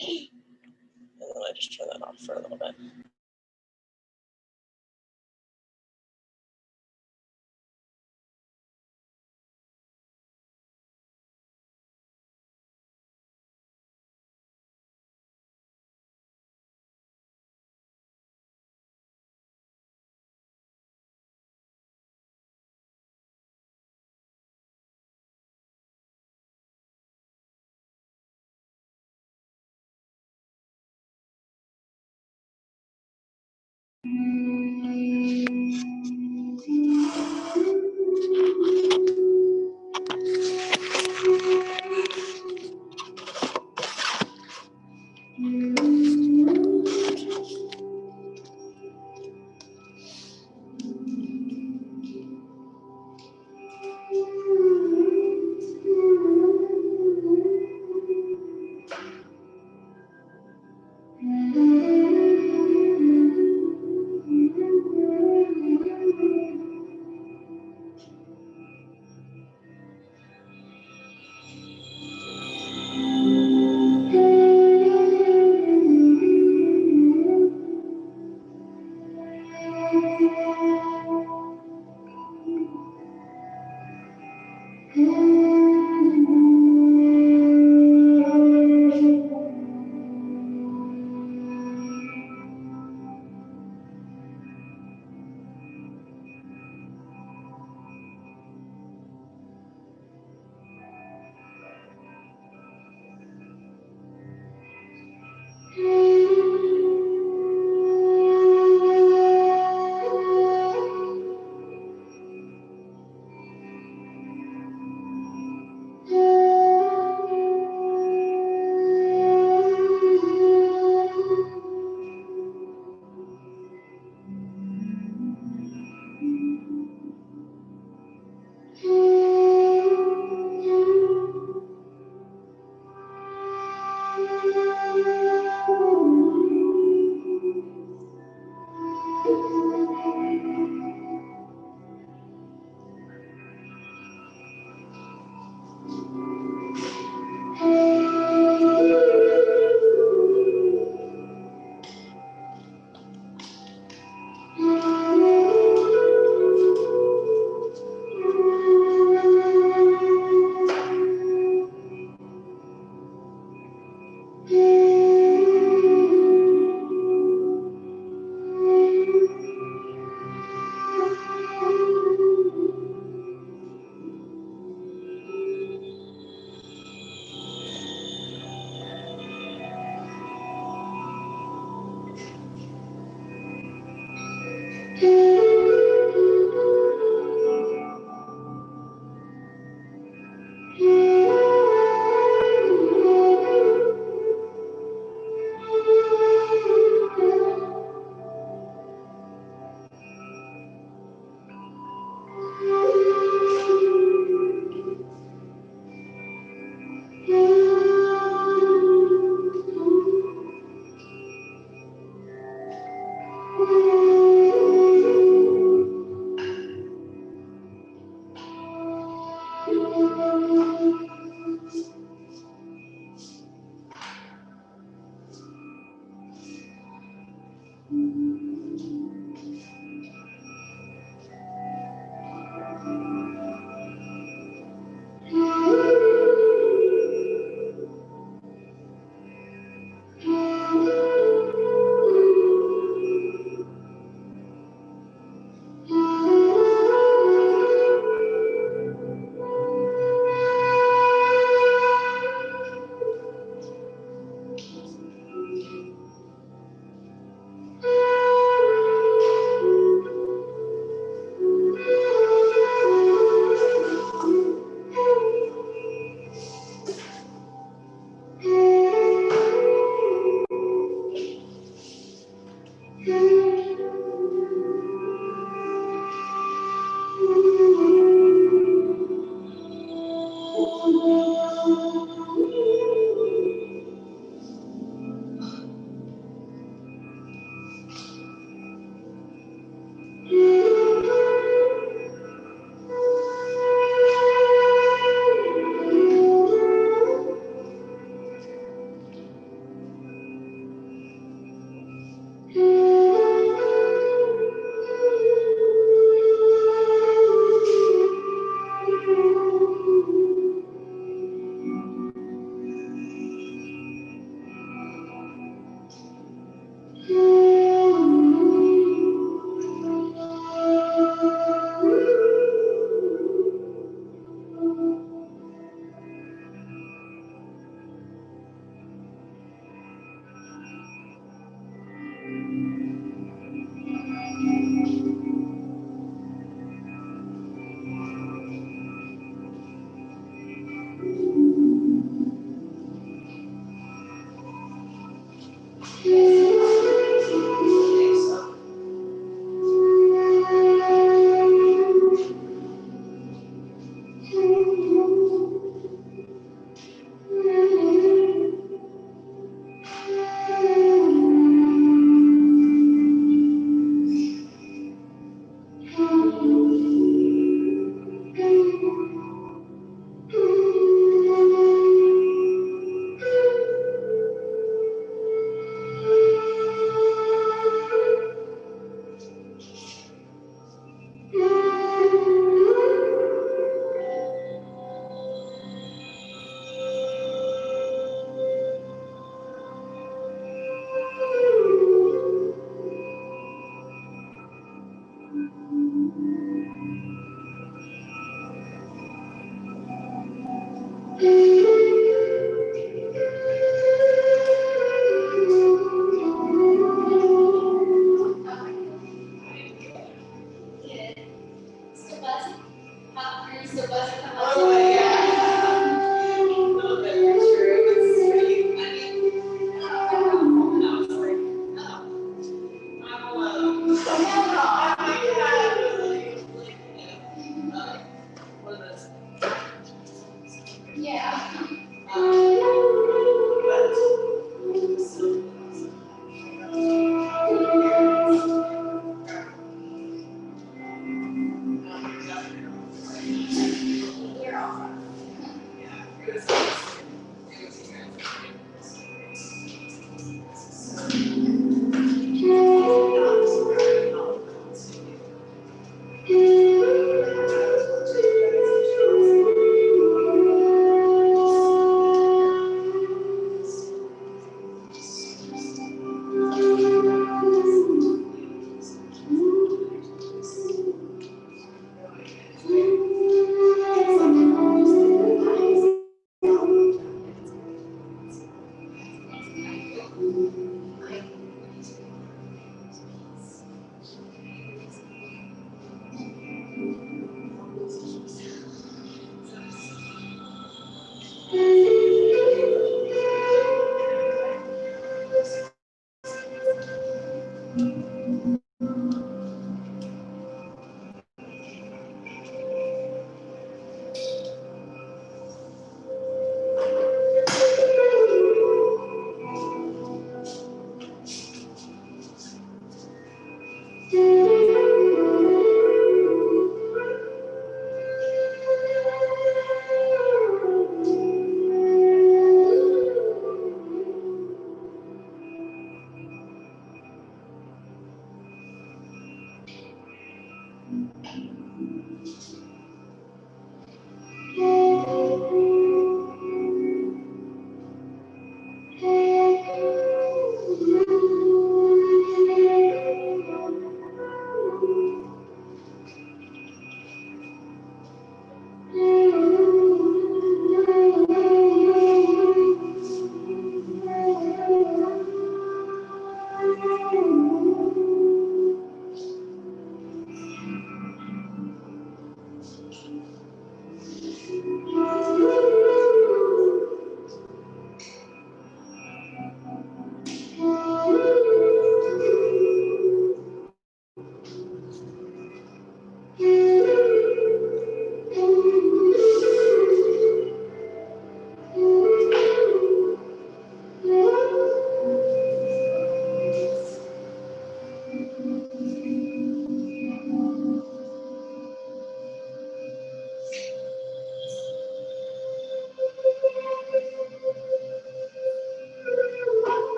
And then I just turn that off for a little bit.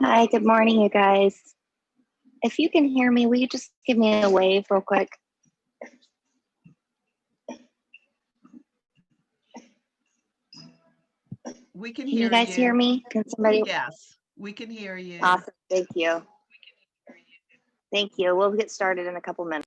Hi, good morning, you guys. If you can hear me, will you just give me a wave real quick? We can Can hear you guys hear me? Can somebody? Yes, we can hear you. Awesome, thank you. Thank you. We'll get started in a couple minutes.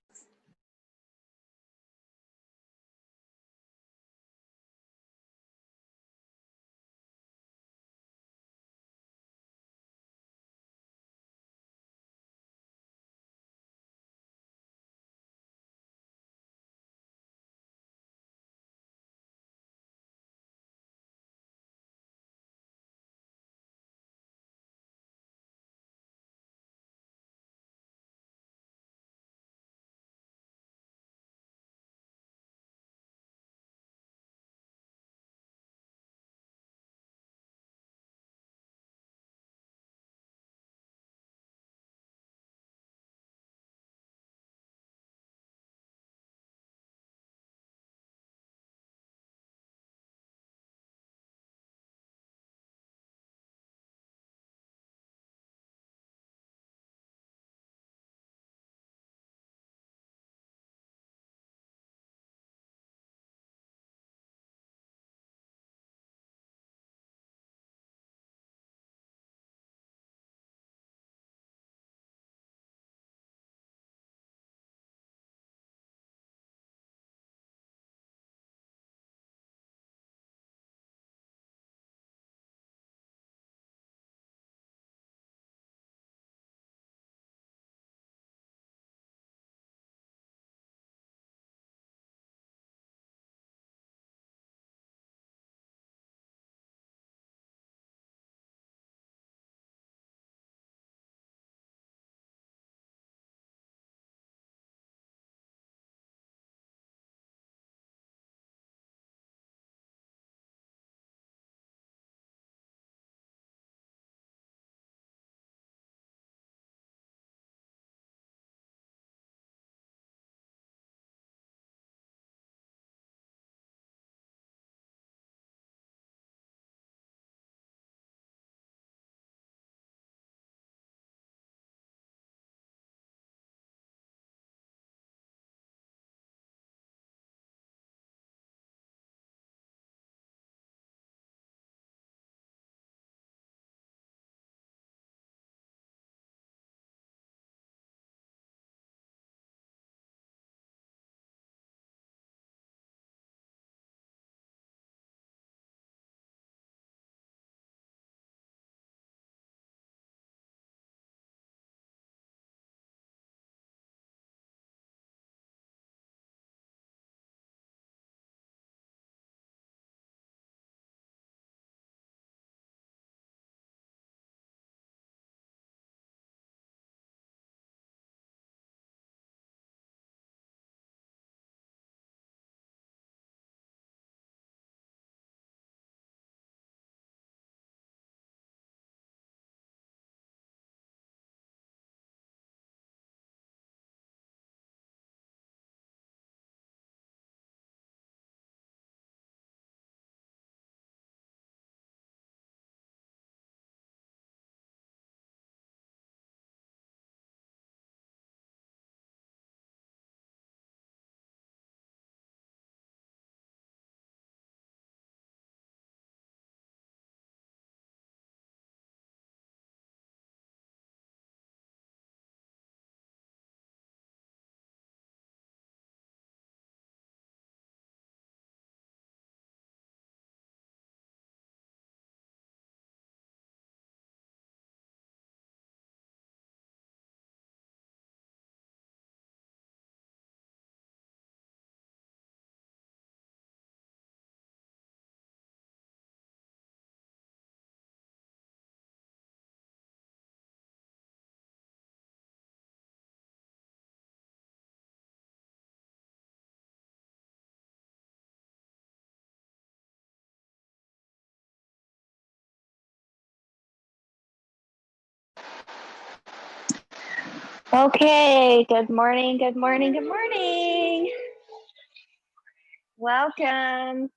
Okay, good morning, good morning, good morning. Welcome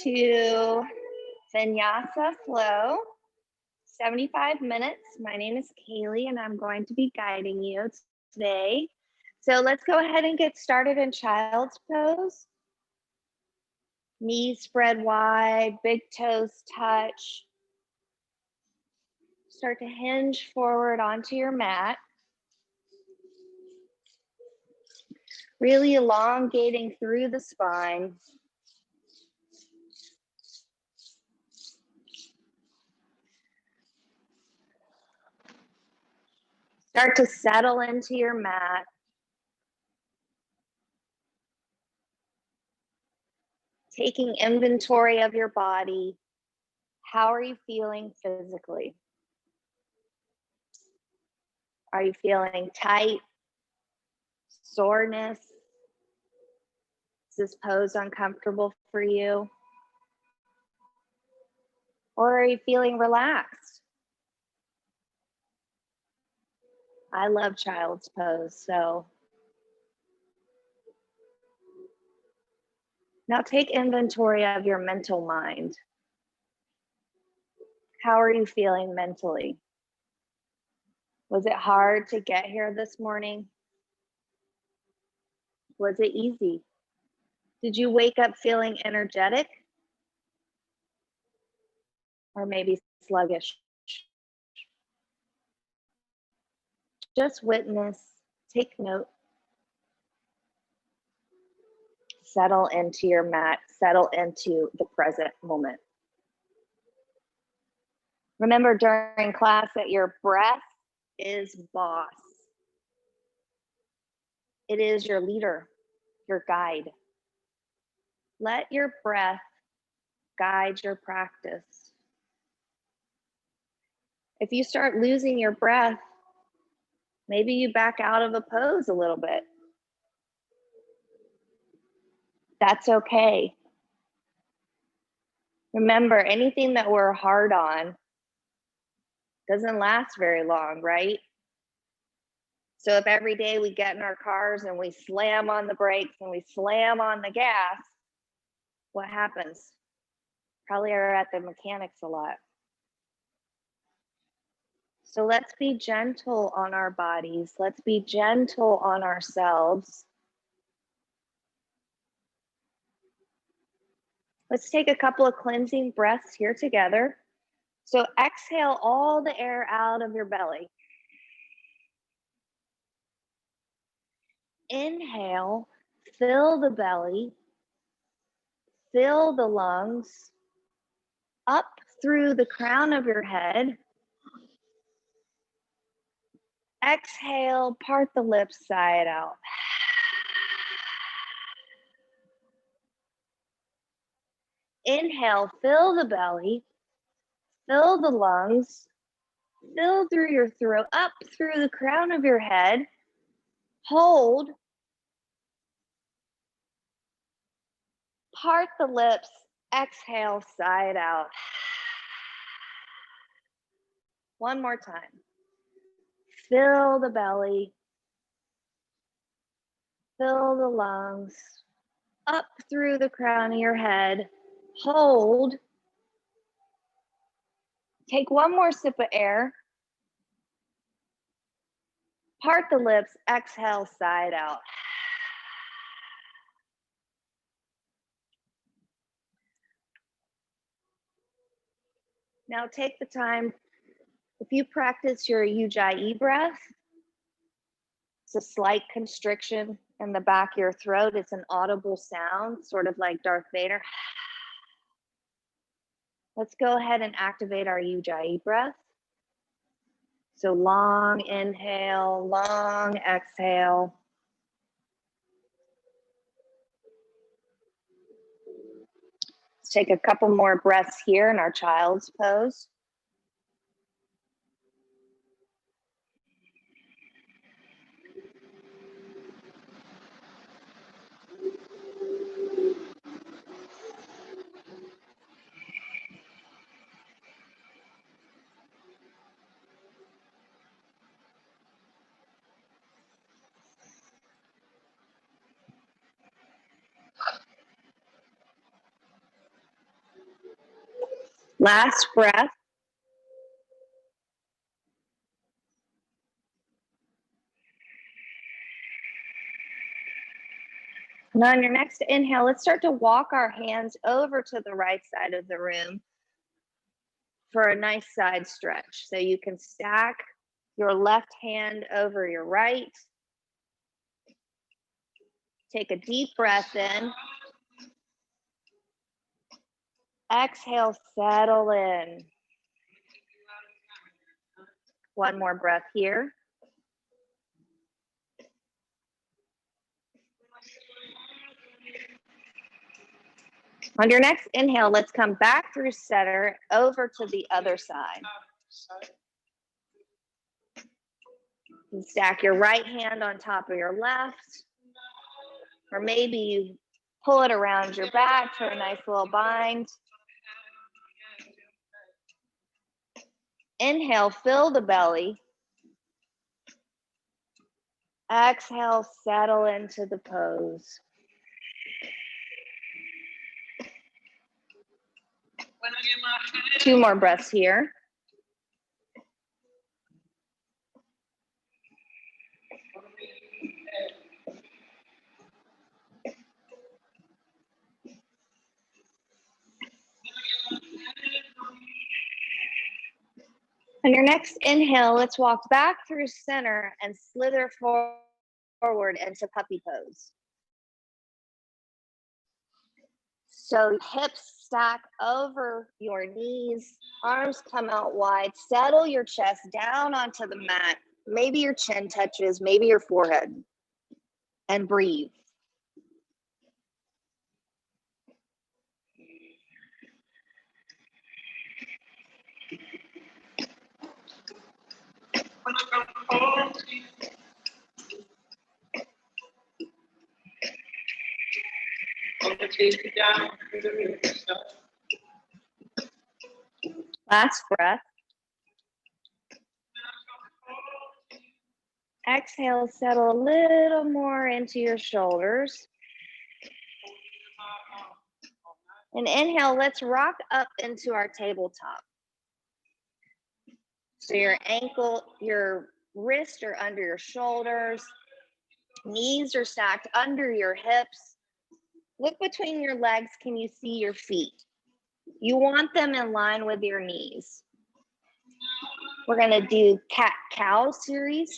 to Vinyasa Flow, 75 minutes. My name is Kaylee and I'm going to be guiding you today. So let's go ahead and get started in child's pose. Knees spread wide, big toes touch. Start to hinge forward onto your mat. Really elongating through the spine. Start to settle into your mat. Taking inventory of your body. How are you feeling physically? Are you feeling tight? Soreness? Is this pose uncomfortable for you? Or are you feeling relaxed? I love child's pose, so. Now take inventory of your mental mind. How are you feeling mentally? Was it hard to get here this morning? Was it easy? Did you wake up feeling energetic? Or maybe sluggish? Just witness, take note. Settle into your mat, settle into the present moment. Remember during class that your breath is boss. It is your leader, your guide. Let your breath guide your practice. If you start losing your breath, maybe you back out of a pose a little bit. That's okay. Remember, anything that we're hard on doesn't last very long, right? So if every day we get in our cars and we slam on the brakes and we slam on the gas, what happens? Probably are at the mechanics a lot. So let's be gentle on our bodies. Let's be gentle on ourselves. Let's take a couple of cleansing breaths here together. So exhale all the air out of your belly. Inhale, fill the belly, fill the lungs, up through the crown of your head. Exhale, part the lips, sigh it out. Inhale, fill the belly, fill the lungs, fill through your throat, up through the crown of your head. Hold. Part the lips, exhale, sigh it out. One more time. Fill the belly, fill the lungs, up through the crown of your head. Hold. Take one more sip of air. Part the lips, exhale, sigh it out. Now take the time, if you practice your Ujjayi breath, it's a slight constriction in the back of your throat. It's an audible sound, sort of like Darth Vader. Let's go ahead and activate our Ujjayi breath. So long inhale, long exhale. Let's take a couple more breaths here in our child's pose. Last breath. And on your next inhale, let's start to walk our hands over to the right side of the room for a nice side stretch. So you can stack your left hand over your right. Take a deep breath in. Exhale, settle in. One more breath here. On your next inhale, let's come back through center over to the other side. You stack your right hand on top of your left, or maybe you pull it around your back for a nice little bind. Inhale, fill the belly. Exhale, settle into the pose. Two more breaths here. On your next inhale, let's walk back through center and slither forward into puppy pose. So hips stack over your knees, arms come out wide, settle your chest down onto the mat. Maybe your chin touches, maybe your forehead, and breathe. Last breath. Exhale, settle a little more into your shoulders. And inhale, let's rock up into our tabletop. So your wrists are under your shoulders, knees are stacked under your hips. Look between your legs, can you see your feet? You want them in line with your knees. We're gonna do cat-cow series.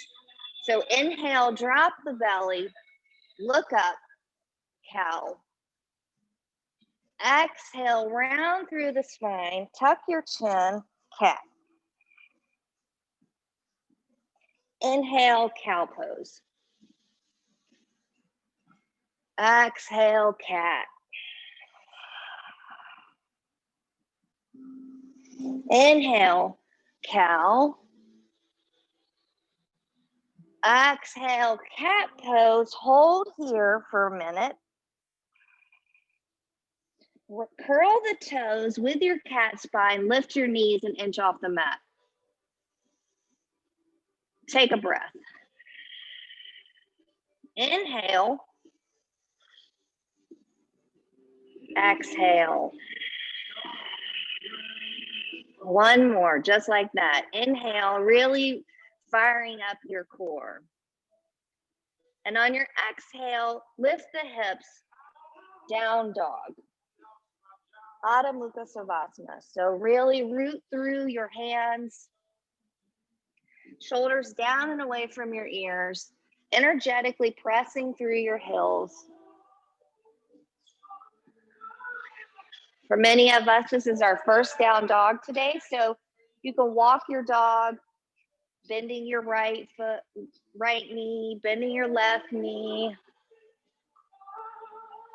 So inhale, drop the belly, look up, cow. Exhale, round through the spine, tuck your chin, cat. Inhale, cow pose. Exhale, cat. Inhale, cow. Exhale, cat pose. Hold here for a minute. Curl the toes with your cat spine. Lift your knees and inch off the mat. Take a breath. Inhale. Exhale. One more, just like that. Inhale, really firing up your core. And on your exhale, lift the hips, down dog. Adho Mukha Savasana. So really root through your hands, shoulders down and away from your ears, energetically pressing through your heels. For many of us, this is our first down dog today. So you can walk your dog, bending your right foot, right knee, bending your left knee.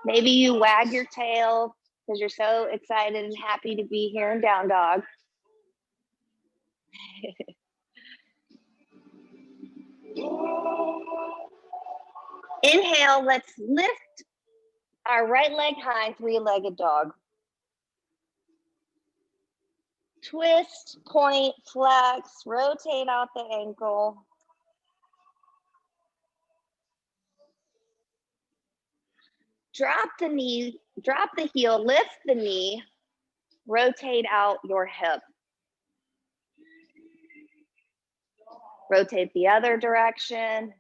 Maybe you wag your tail because you're so excited and happy to be here in down dog. Inhale, let's lift our right leg high, three-legged dog. Twist, point, flex, rotate out the ankle. Drop the knee, drop the heel, lift the knee. Rotate out your hip. Rotate the other direction.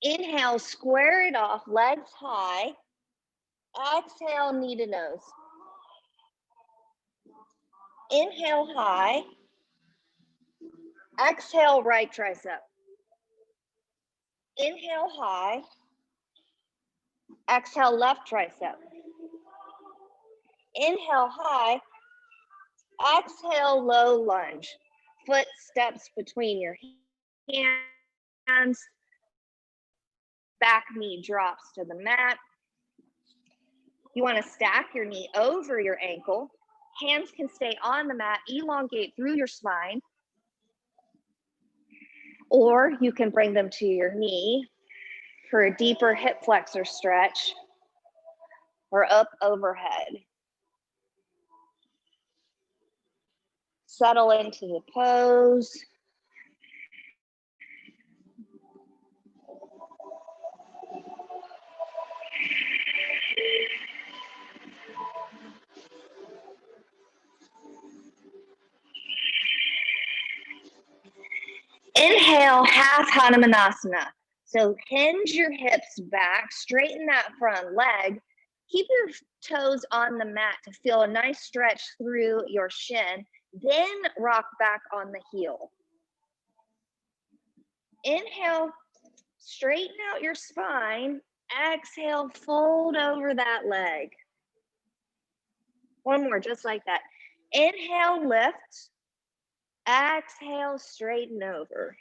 Inhale, square it off, legs high. Exhale, knee to nose. Inhale high. Exhale, right tricep. Inhale high. Exhale, left tricep. Inhale high. Exhale, low lunge. Foot steps between your hands. Back knee drops to the mat. You want to stack your knee over your ankle. Hands can stay on the mat, elongate through your spine. Or you can bring them to your knee for a deeper hip flexor stretch or up overhead. Settle into the pose. Inhale, half Hanumanasana. So hinge your hips back, straighten that front leg. Keep your toes on the mat to feel a nice stretch through your shin. Then rock back on the heel. Inhale, straighten out your spine. Exhale, fold over that leg. One more, just like that. Inhale, lift. Exhale, straighten over.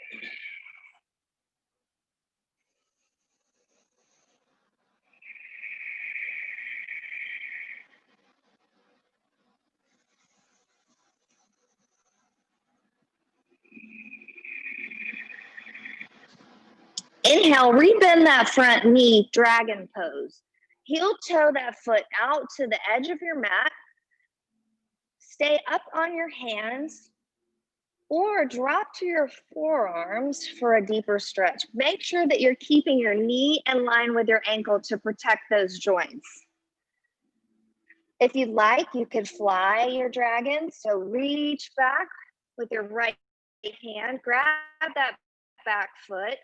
Inhale, rebend that front knee, dragon pose. Heel toe that foot out to the edge of your mat. Stay up on your hands or drop to your forearms for a deeper stretch. Make sure that you're keeping your knee in line with your ankle to protect those joints. If you'd like, you could fly your dragon. So reach back with your right hand, grab that back foot.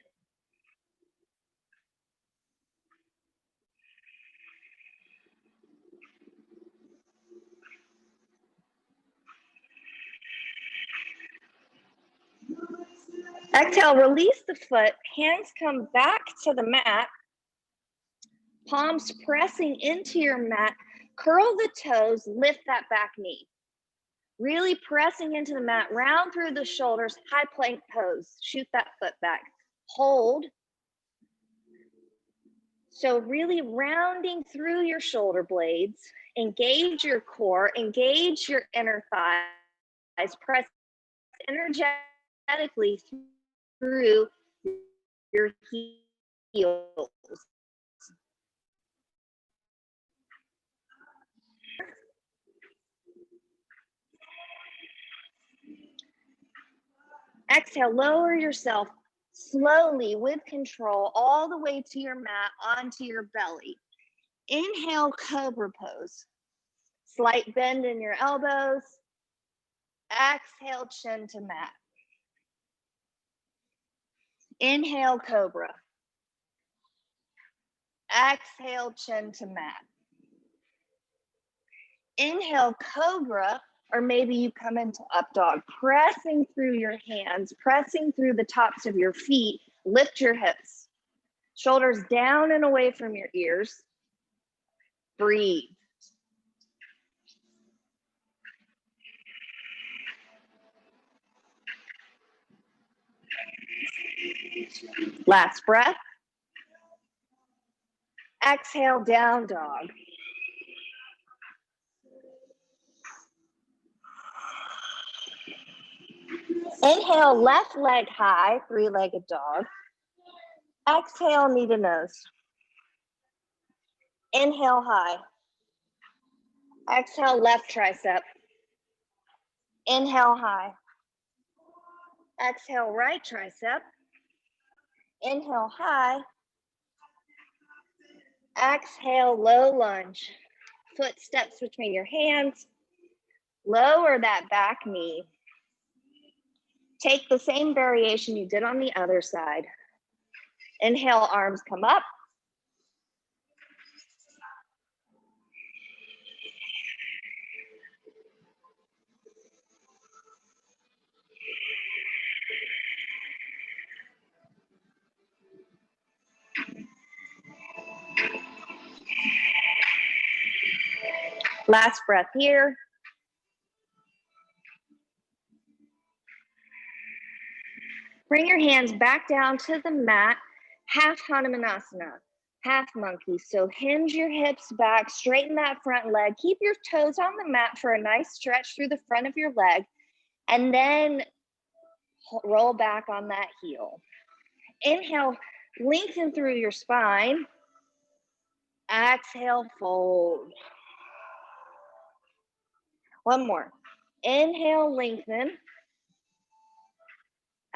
Exhale, release the foot, hands come back to the mat, palms pressing into your mat, curl the toes, lift that back knee. Really pressing into the mat, round through the shoulders, high plank pose, shoot that foot back, hold. So really rounding through your shoulder blades, engage your core, engage your inner thighs, press energetically through your heels. Exhale, lower yourself slowly with control all the way to your mat, onto your belly. Inhale, cobra pose. Slight bend in your elbows. Exhale, chin to mat. Inhale, cobra. Exhale, chin to mat. Inhale, cobra, or maybe you come into up dog, pressing through your hands, pressing through the tops of your feet. Lift your hips. Shoulders down and away from your ears. Breathe. Last breath. Exhale, down dog. Inhale, left leg high, three-legged dog. Exhale, knee to nose. Inhale, high. Exhale, left tricep. Inhale, high. Exhale, right tricep. Inhale, high. Exhale, low lunge. footsteps between your hands. Lower that back knee. Take the same variation you did on the other side. Inhale, arms come up. Last breath here. Bring your hands back down to the mat, half Hanumanasana, half monkey. So hinge your hips back, straighten that front leg, keep your toes on the mat for a nice stretch through the front of your leg, and then roll back on that heel. Inhale, lengthen through your spine. Exhale, fold. One more. Inhale, lengthen.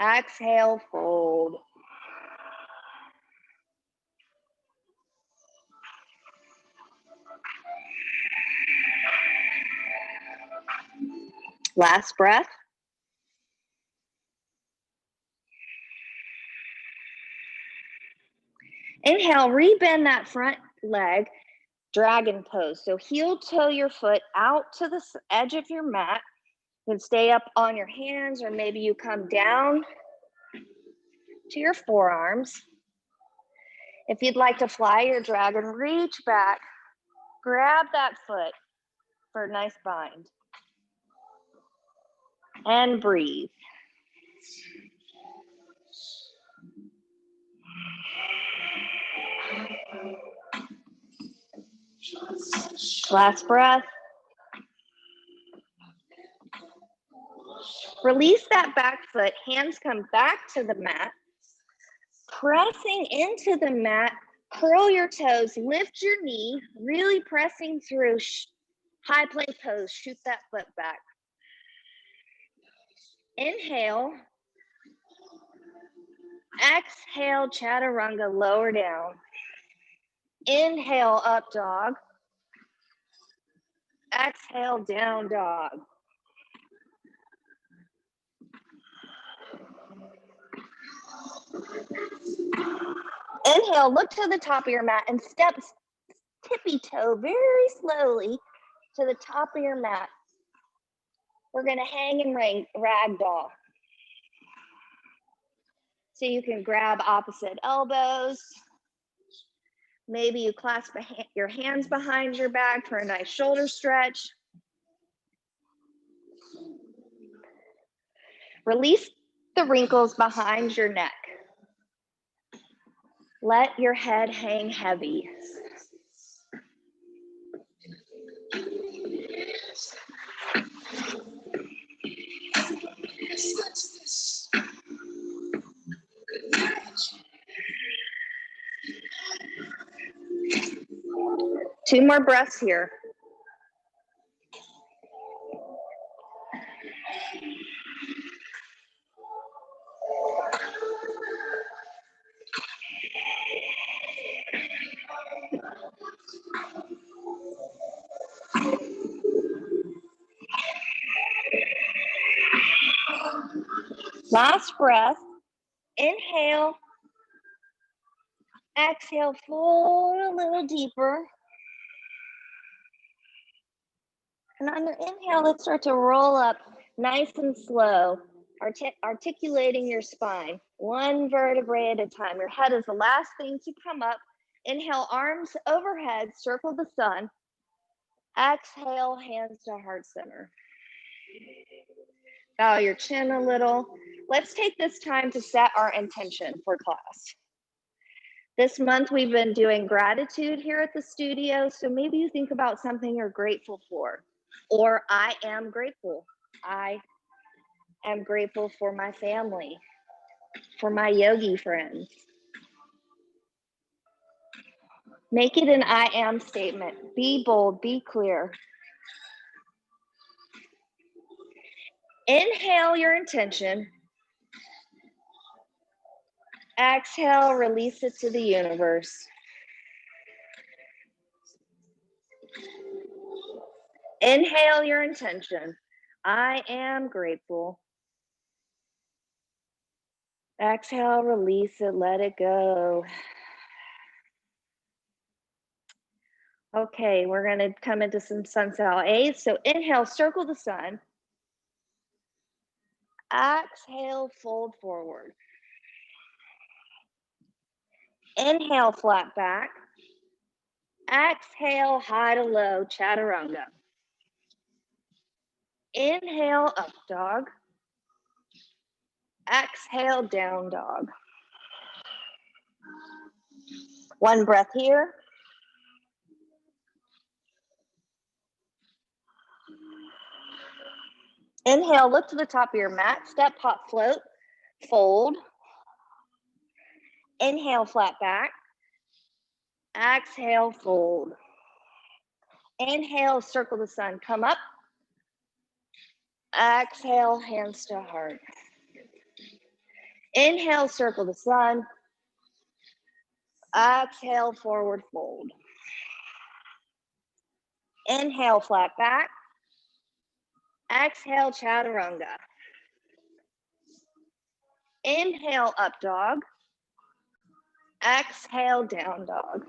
Exhale, fold. Last breath. Inhale, rebend that front leg, dragon pose. So heel toe your foot out to the edge of your mat. You can stay up on your hands, or maybe you come down to your forearms. If you'd like to fly your dragon, reach back, grab that foot for a nice bind. And breathe. Last breath. Release that back foot, hands come back to the mat. Pressing into the mat, curl your toes, lift your knee, really pressing through high plank pose, shoot that foot back. Inhale. Exhale, chaturanga, lower down. Inhale, up dog. Exhale, down dog. Inhale, look to the top of your mat and step tippy toe very slowly to the top of your mat. We're gonna hang and ragdoll. So you can grab opposite elbows. Maybe you clasp your hands behind your back for a nice shoulder stretch. Release the wrinkles behind your neck. Let your head hang heavy. Two more breaths here. Last breath. Inhale. Exhale, fold a little deeper. And on your inhale, let's start to roll up nice and slow, articulating your spine, one vertebrae at a time. Your head is the last thing to come up. Inhale, arms overhead, circle the sun. Exhale, hands to heart center. Bow your chin a little. Let's take this time to set our intention for class. This month we've been doing gratitude here at the studio, so maybe you think about something you're grateful for. Or I am grateful. I am grateful for my family, for my yogi friends. Make it an I am statement. Be bold, be clear. Inhale your intention. Exhale, release it to the universe. Inhale your intention. I am grateful. Exhale, release it, let it go. Okay, we're going to come into some sun salutations. So inhale, circle the sun. Exhale, fold forward. Inhale, flat back. Exhale, high to low, chaturanga. Inhale, up dog. Exhale, down dog. One breath here. Inhale, look to the top of your mat, step, hop, float, fold. Inhale, flat back. Exhale, fold. Inhale, circle the sun, come up. Exhale, hands to heart. Inhale, circle the sun. Exhale, forward fold. Inhale, flat back. Exhale, chaturanga. Inhale, up dog. Exhale, down dog.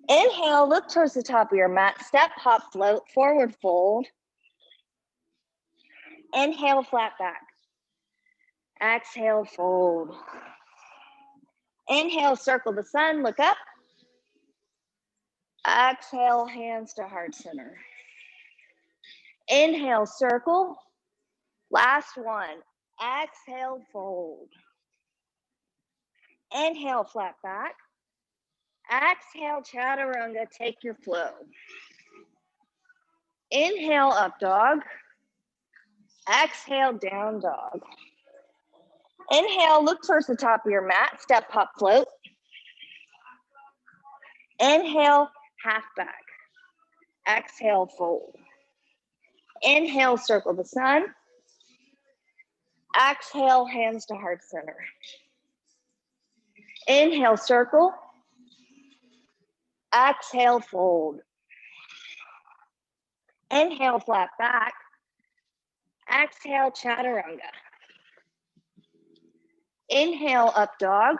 Inhale, look towards the top of your mat, step, hop, float, forward fold. Inhale, flat back. Exhale, fold. Inhale, circle the sun, look up. Exhale, hands to heart center. Inhale, circle. Last one. Exhale, fold. Inhale, flat back. Exhale, chaturanga, take your flow. Inhale, up dog. Exhale, down dog. Inhale, look towards the top of your mat, step, hop, float. Inhale, half back. Exhale, fold. Inhale, circle the sun. Exhale, hands to heart center. Inhale, circle. Exhale, fold. Inhale, flat back. Exhale, chaturanga. Inhale, up dog.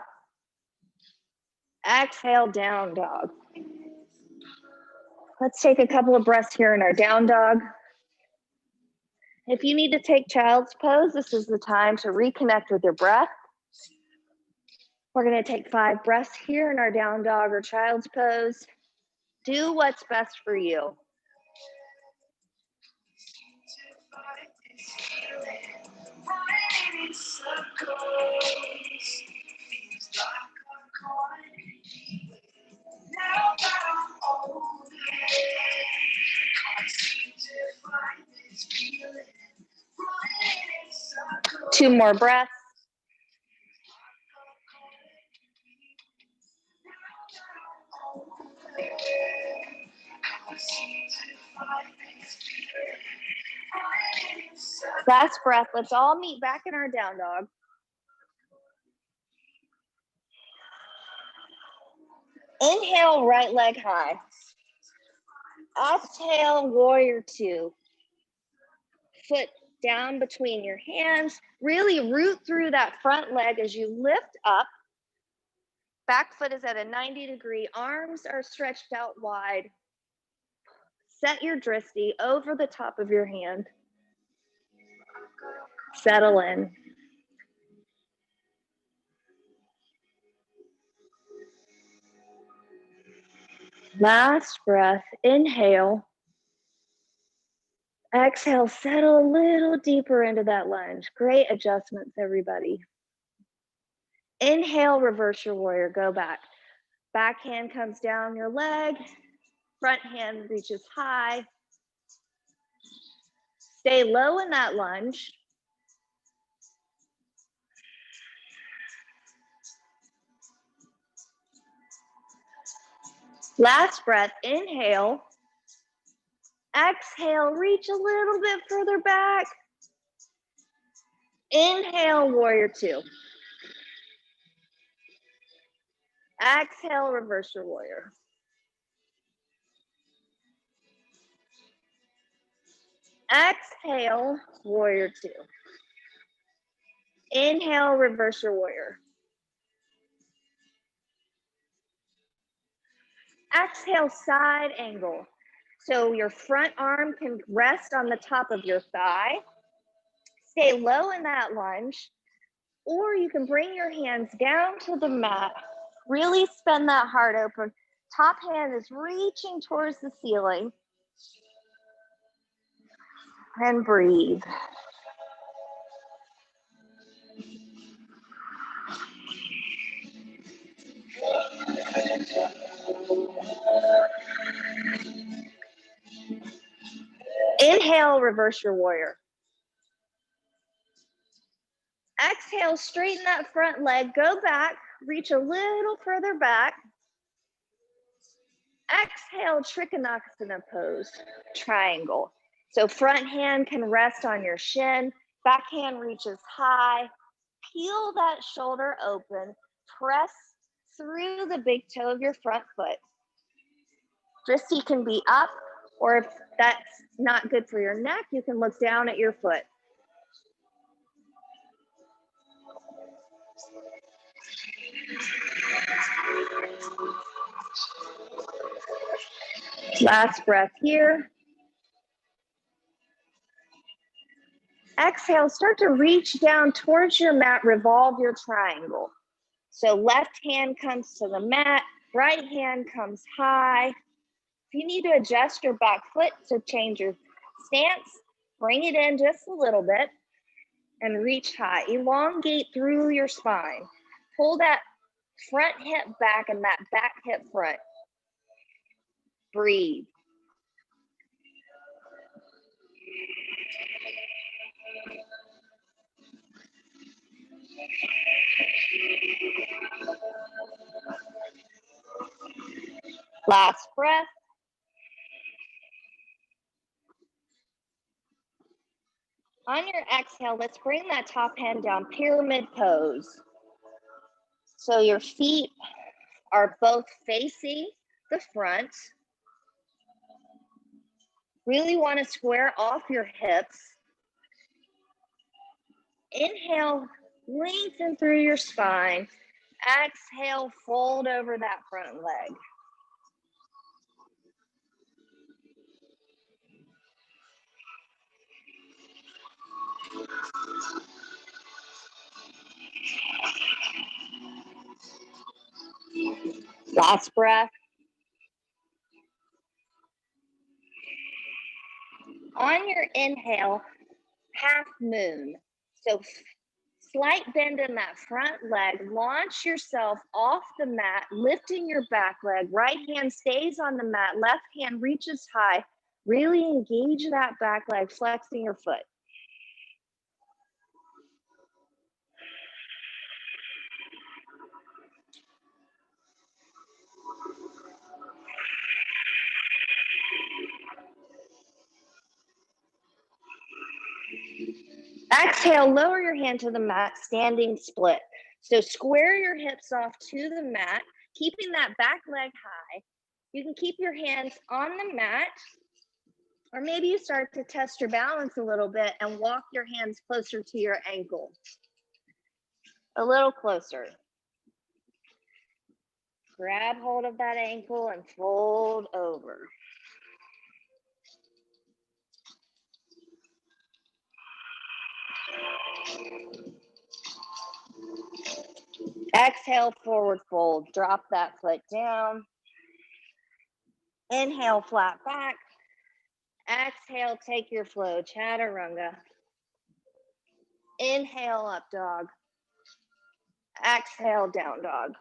Exhale, down dog. Let's take a couple of breaths here in our down dog. If you need to take child's pose, this is the time to reconnect with your breath. We're going to take 5 breaths here in our down dog or child's pose. Do what's best for you. Two more breaths. Last breath. Let's all meet back in our down dog. Inhale, right leg high. Exhale, warrior 2. Foot down between your hands. Really root through that front leg as you lift up. Back foot is at a 90-degree. Arms are stretched out wide. Set your drishti over the top of your hand. Settle in. Last breath, inhale. Exhale, settle a little deeper into that lunge. Great adjustments, everybody. Inhale, reverse your warrior, go back. Back hand comes down your leg. Front hand reaches high. Stay low in that lunge. Last breath, inhale. Exhale, reach a little bit further back. Inhale, warrior 2. Exhale, reverse your warrior. Exhale, warrior two. Inhale, reverse your warrior. Exhale, side angle. So your front arm can rest on the top of your thigh. Stay low in that lunge, or you can bring your hands down to the mat. Really spin that heart open. Top hand is reaching towards the ceiling. And breathe. Inhale, reverse your warrior. Exhale, straighten that front leg, go back, reach a little further back. Exhale, Trikonasana pose, triangle. So front hand can rest on your shin, back hand reaches high, peel that shoulder open, press through the big toe of your front foot. Drishti can be up, or if that's not good for your neck, you can look down at your foot. Last breath here. Exhale, start to reach down towards your mat, revolve your triangle. So left hand comes to the mat, right hand comes high. If you need to adjust your back foot to change your stance, bring it in just a little bit and reach high. Elongate through your spine. Pull that front hip back and that back hip front. Breathe. Last breath. On your exhale, let's bring that top hand down, pyramid pose. So your feet are both facing the front. Really want to square off your hips. Inhale, lengthen through your spine. Exhale, fold over that front leg. Last breath. On your inhale, half moon. So slight bend in that front leg. Launch yourself off the mat, lifting your back leg. Right hand stays on the mat. Left hand reaches high. Really engage that back leg, flexing your foot. Exhale, lower your hand to the mat, standing split. So square your hips off to the mat, keeping that back leg high. You can keep your hands on the mat, or maybe you start to test your balance a little bit and walk your hands closer to your ankle. A little closer. Grab hold of that ankle and fold over. Exhale, forward fold. Drop that foot down. Inhale, flat back. Exhale, take your flow, chaturanga. Inhale, up dog. Exhale, down dog.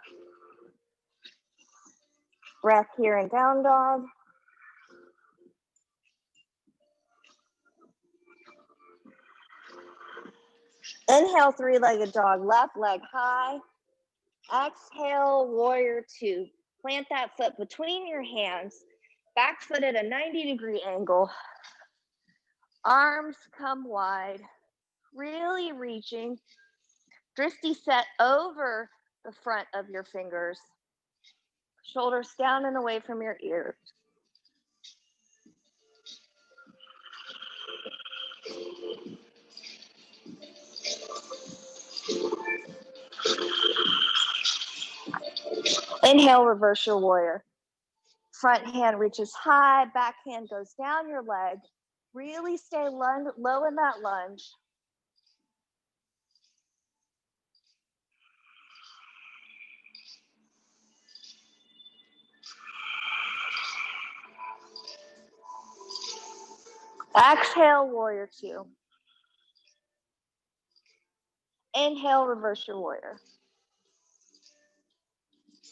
Breath here in down dog. Inhale, three-legged dog, left leg high. Exhale, warrior two. Plant that foot between your hands. Back foot at a 90-degree angle. Arms come wide. Really reaching. Drishti set over the front of your fingers. Shoulders down and away from your ears. Inhale, reverse your warrior. Front hand reaches high, back hand goes down your leg. Really stay low in that lunge. Exhale, warrior two. Inhale, reverse your warrior.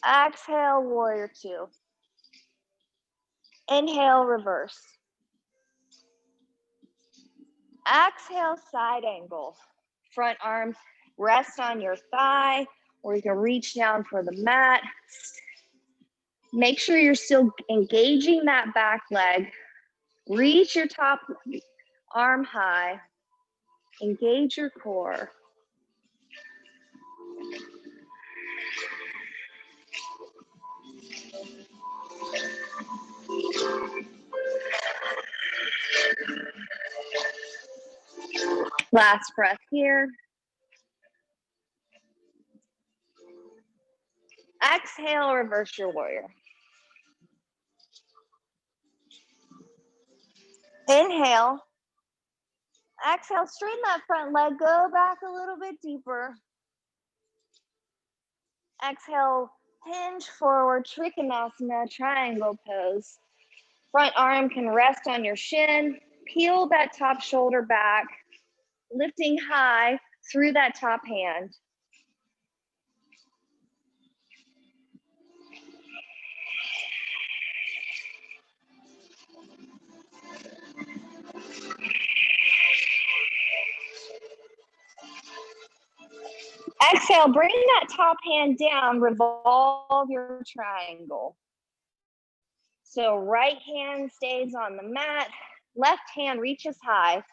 Exhale, warrior two. Inhale, reverse. Exhale, side angle. Front arm rest on your thigh, or you can reach down for the mat. Make sure you're still engaging that back leg. Reach your top arm high. Engage your core. Last breath here. Exhale, reverse your warrior. Inhale. Exhale, straighten that front leg, go back a little bit deeper. Exhale, hinge forward, Trikonasana, triangle pose. Front arm can rest on your shin. Peel that top shoulder back, lifting high through that top hand. Exhale, bring that top hand down, revolve your triangle. So right hand stays on the mat, left hand reaches high.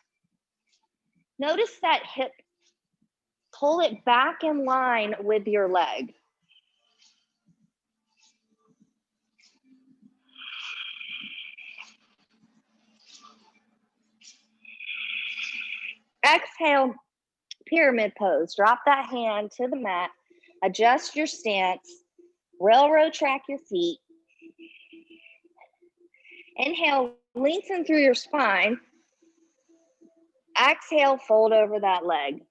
Notice that hip, pull it back in line with your leg. Exhale, pyramid pose. Drop that hand to the mat, adjust your stance, railroad track your feet. Inhale, lengthen through your spine. Exhale, fold over that leg.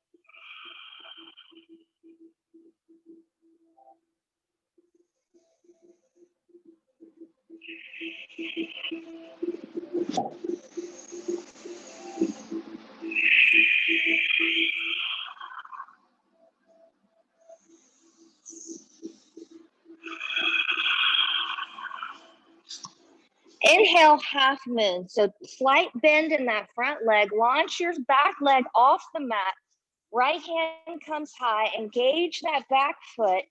Inhale, half moon. So slight bend in that front leg. Launch your back leg off the mat. Right hand comes high. Engage that back foot.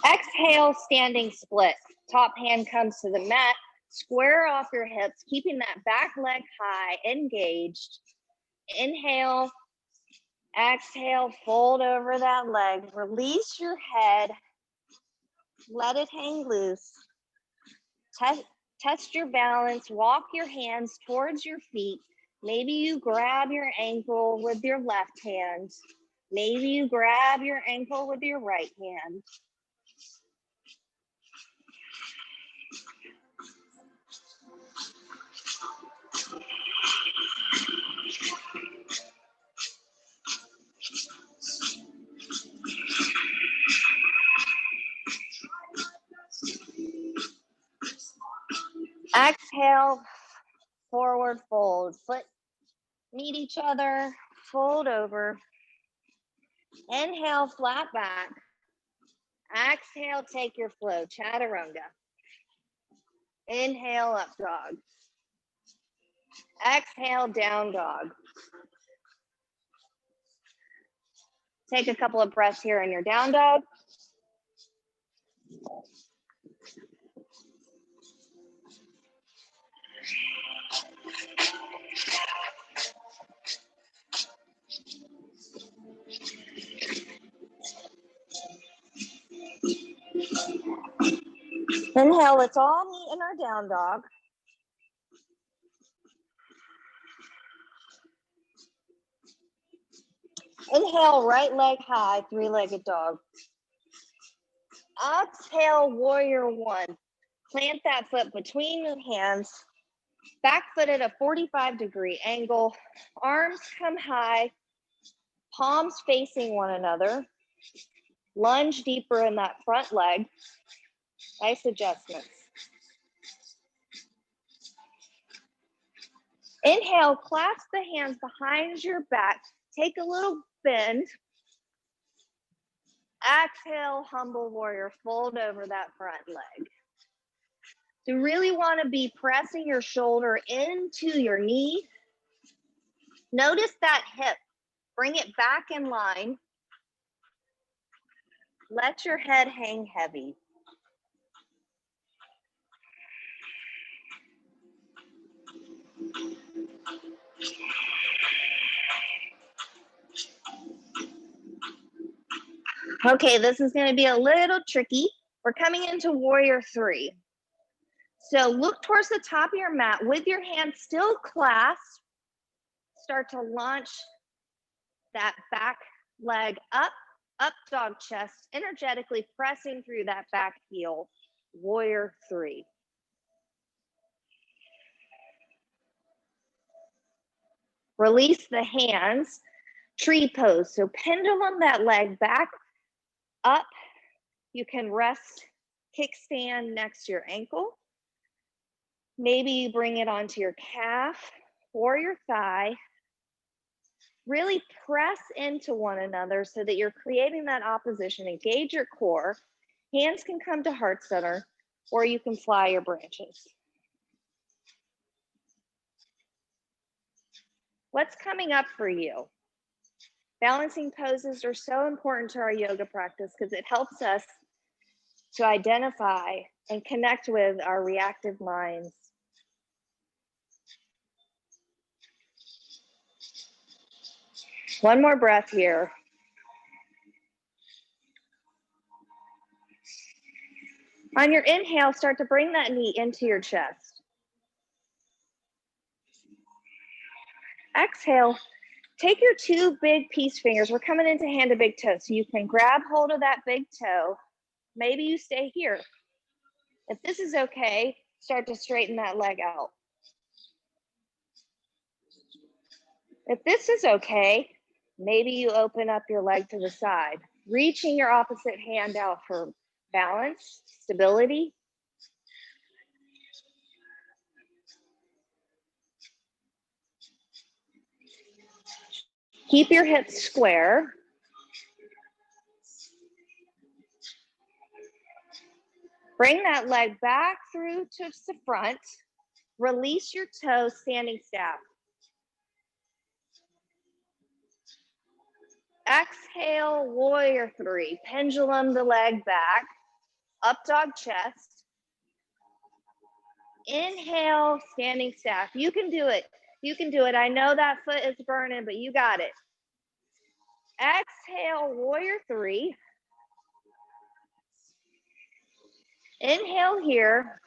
Exhale, standing split. Top hand comes to the mat. Square off your hips, keeping that back leg high, engaged. Inhale, exhale, fold over that leg. Release your head. Let it hang loose. Test your balance. Walk your hands towards your feet. Maybe you grab your ankle with your left hand. Maybe you grab your ankle with your right hand. Exhale, forward fold. Foot meet each other, fold over. Inhale, flat back. Exhale, take your flow, chaturanga. Inhale, up dog. Exhale, down dog. Take a couple of breaths here in your down dog. Inhale, let's all meet in our down dog. Inhale, right leg high, three-legged dog. Exhale, warrior one. Plant that foot between your hands. Back foot at a 45-degree angle. Arms come high. Palms facing one another. Lunge deeper in that front leg. Nice adjustments. Inhale, clasp the hands behind your back. Take a little bend. Exhale, humble warrior, fold over that front leg. So you really want to be pressing your shoulder into your knee. Notice that hip. Bring it back in line. Let your head hang heavy. Okay, this is going to be a little tricky. We're coming into warrior three. So look towards the top of your mat with your hands still clasped. Start to launch that back leg up, up dog chest, energetically pressing through that back heel. Warrior three. Release the hands, tree pose. So pendulum that leg back up. You can rest, kickstand next to your ankle. Maybe you bring it onto your calf or your thigh. Really press into one another so that you're creating that opposition. Engage your core. Hands can come to heart center, or you can fly your branches. What's coming up for you? Balancing poses are so important to our yoga practice because it helps us to identify and connect with our reactive minds. One more breath here. On your inhale, start to bring that knee into your chest. Exhale, take your two big peace fingers. We're coming into hand to big toe. So you can grab hold of that big toe. Maybe you stay here. If this is okay, start to straighten that leg out. If this is okay, maybe you open up your leg to the side, reaching your opposite hand out for balance, stability. Keep your hips square. Bring that leg back through to the front. Release your toes, standing staff. Exhale, warrior three. Pendulum the leg back. Up dog chest. Inhale, standing staff. You can do it. You can do it. I know that foot is burning, but you got it. Exhale, warrior three. Inhale here.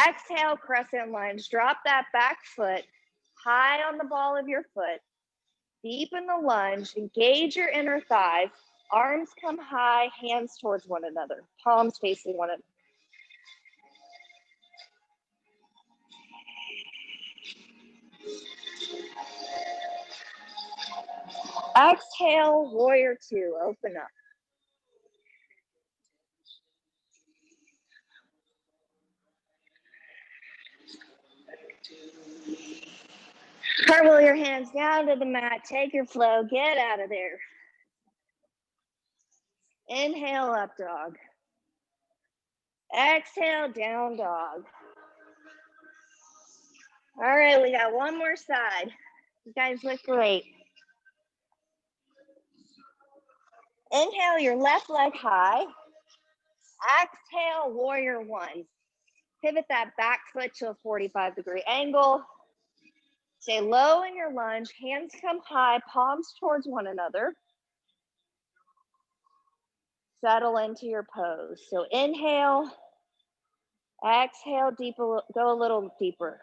Exhale, crescent lunge. Drop that back foot high on the ball of your foot. Deepen the lunge. Engage your inner thighs. Arms come high, hands towards one another. Palms facing one another. Exhale, warrior two. Open up. Cartwheel your hands down to the mat. Take your flow. Get out of there. Inhale, up dog. Exhale, down dog. All right, we got one more side. You guys look great. Inhale, your left leg high. Exhale, warrior one. Pivot that back foot to a 45-degree angle. Stay low in your lunge. Hands come high, palms towards one another. Settle into your pose. So inhale, Exhale, go a little deeper.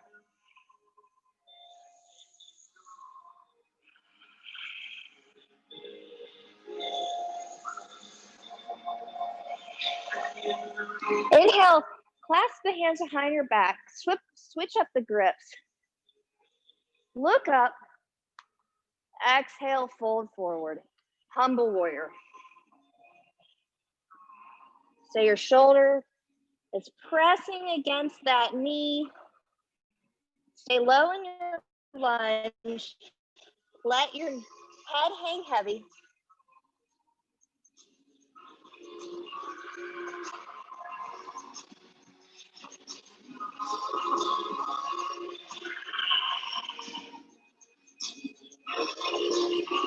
Inhale, clasp the hands behind your back. Switch up the grips. Look up. Exhale, fold forward. Humble warrior. So your shoulder is pressing against that knee. Stay low in your lunge. Let your head hang heavy.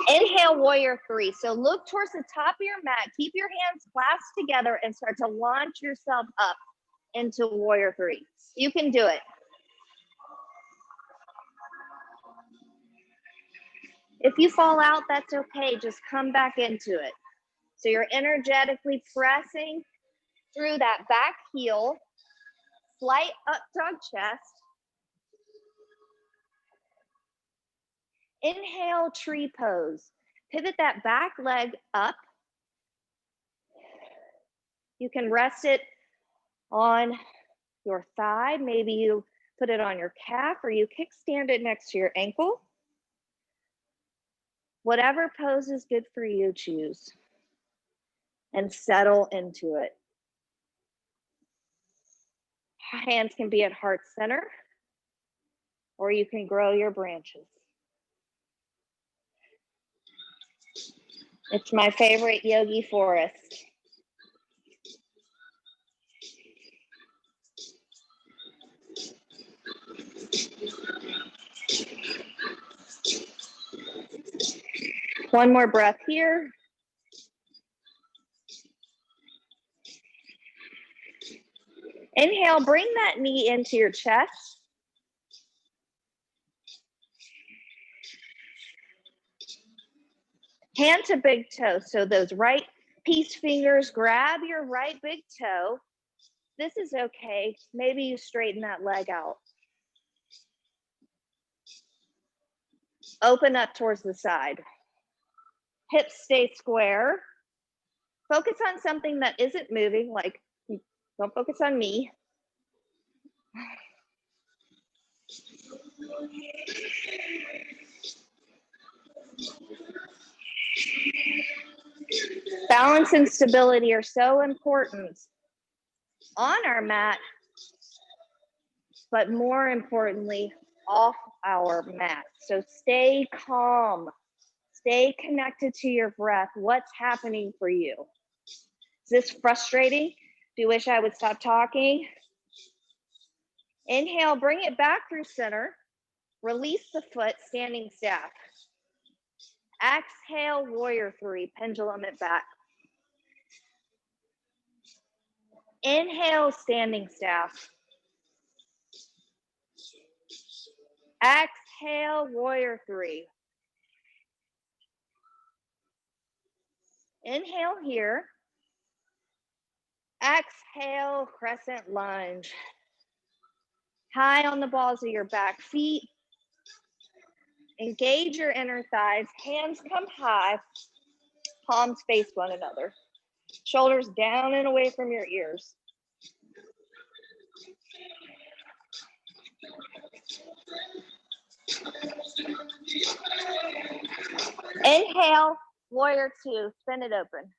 Inhale, warrior three. So look towards the top of your mat. Keep your hands clasped together and start to launch yourself up into warrior three. You can do it. If you fall out, that's okay. Just come back into it. So you're energetically pressing through that back heel, slight up dog chest. Inhale, tree pose. Pivot that back leg up. You can rest it on your thigh. Maybe you put it on your calf or you kickstand it next to your ankle. Whatever pose is good for you, choose and settle into it. Hands can be at heart center, or you can grow your branches. It's my favorite yogi forest. One more breath here. Inhale, bring that knee into your chest. Hand to big toe. So those right peace fingers, grab your right big toe. This is okay. Maybe you straighten that leg out. Open up towards the side. Hips stay square. Focus on something that isn't moving, like don't focus on me. Balance and stability are so important on our mat, but more importantly, off our mat. So stay calm, stay connected to your breath. What's happening for you? Is this frustrating? Do you wish I would stop talking? Inhale, bring it back through center. Release the foot, standing staff. Exhale, warrior three, pendulum it back. Inhale, standing staff. Exhale, warrior three. Inhale here. Exhale, crescent lunge. High on the balls of your back feet. Engage your inner thighs. Hands come high. Palms face one another. Shoulders down and away from your ears. Inhale, warrior two, spin it open.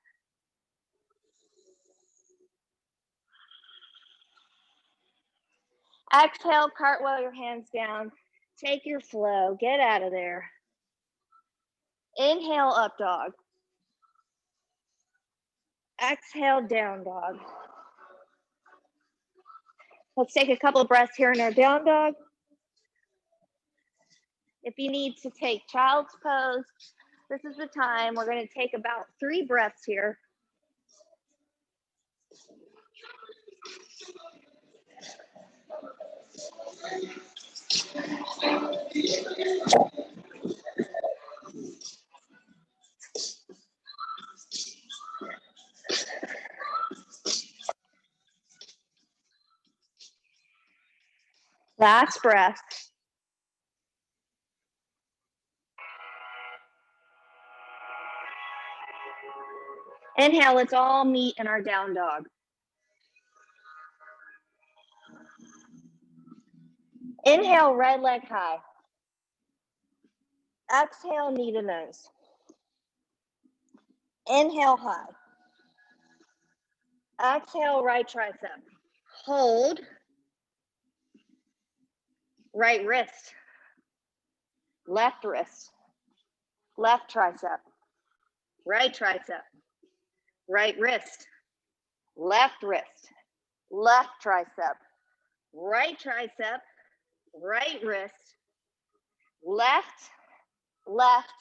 Exhale, cartwheel your hands down. Take your flow, get out of there. Inhale, up dog. Exhale, down dog. Let's take a couple of breaths here in our down dog. If you need to take child's pose, this is the time. We're going to take about 3 breaths here. Last breath. Inhale, let's all meet in our down dog. Inhale, right leg high. Exhale, knee to nose. Inhale, high. Exhale, right tricep. Hold. Right wrist. Left wrist. Left tricep. Right tricep. Right wrist. Left wrist. Left tricep. Right tricep. Right wrist. Left, left,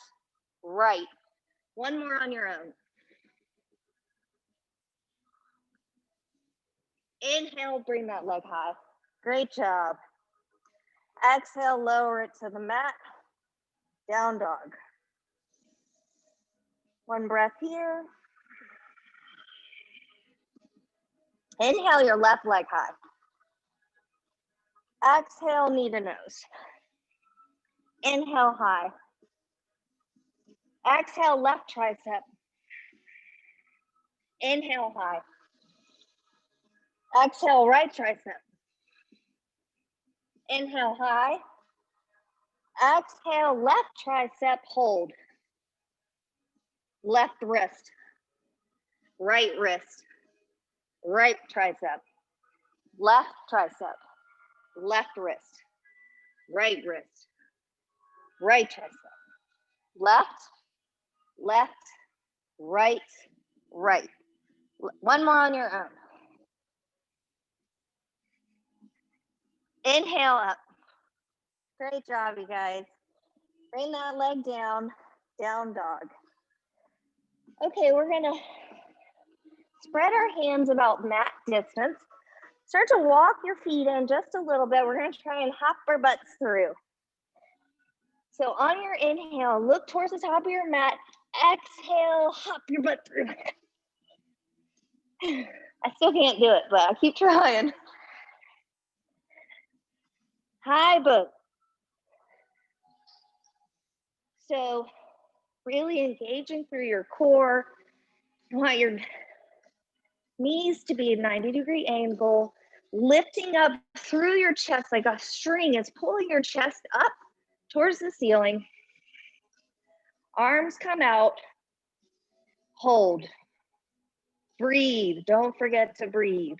right. One more on your own. Inhale, bring that leg high. Great job. Exhale, lower it to the mat. Down dog. One breath here. Inhale, your left leg high. Exhale, knee to nose. Inhale, high. Exhale, left tricep. Inhale, high. Exhale, right tricep. Inhale, high. Exhale, left tricep, hold. Left wrist. Right wrist. Right tricep. Left tricep. Left wrist. Right wrist. Right tricep. Left, left, right, right. One more on your own. Inhale up. Great job, you guys. Bring that leg down, down dog. Okay, we're gonna spread our hands about mat distance. Start to walk your feet in just a little bit. We're gonna try and hop our butts through. So on your inhale, look towards the top of your mat. Exhale, hop your butt through. I still can't do it, but I'll keep trying. High boat. So really engaging through your core. You want your knees to be a 90-degree angle, lifting up through your chest like a string is pulling your chest up towards the ceiling. Arms come out. Hold. Breathe. Don't forget to breathe.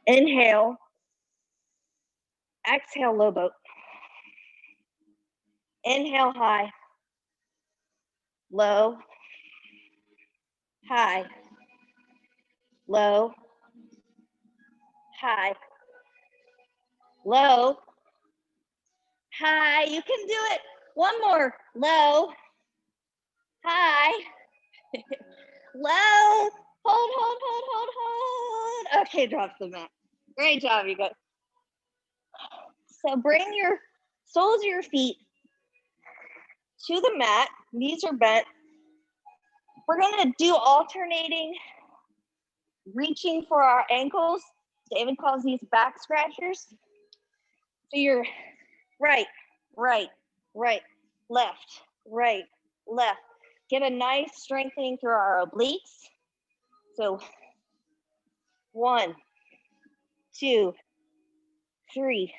Inhale. Exhale, low boat. Inhale, high. Low. High. Low. High. Low. High. You can do it. One more. Low. High. Low. Hold, hold, hold, hold, hold. Okay, drop the mat. Great job, you guys. So bring your soles of your feet to the mat. Knees are bent. We're gonna do alternating, reaching for our ankles. David calls these back scratchers. So you're right, right, right, left, right, left. Get a nice strengthening through our obliques. So 1, 2, 3,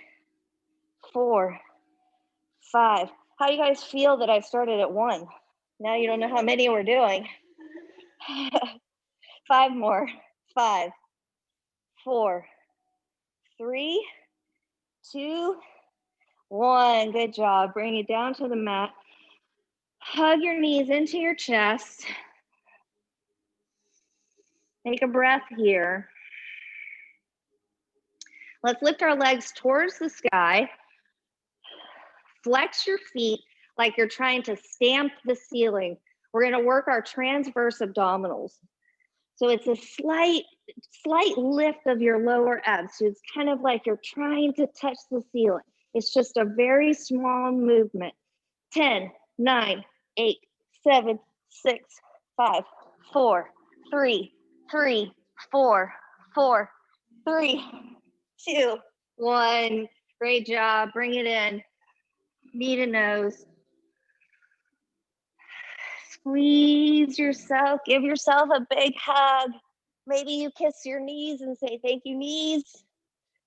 4, 5. How do you guys feel that I started at 1? Now you don't know how many we're doing. 5 more. 5, 4, 3, 2, 1. Good job. Bring it down to the mat. Hug your knees into your chest. Take a breath here. Let's lift our legs towards the sky. Flex your feet like you're trying to stamp the ceiling. We're going to work our transverse abdominals. So it's a slight lift of your lower abs. So it's kind of like you're trying to touch the ceiling. It's just a very small movement. 10, 9, 8, 7, 6, 5, 4, 3, 4, 4, 3, 2, 1. Great job. Bring it in. Knee to nose. Squeeze yourself. Give yourself a big hug. Maybe you kiss your knees and say, thank you, knees,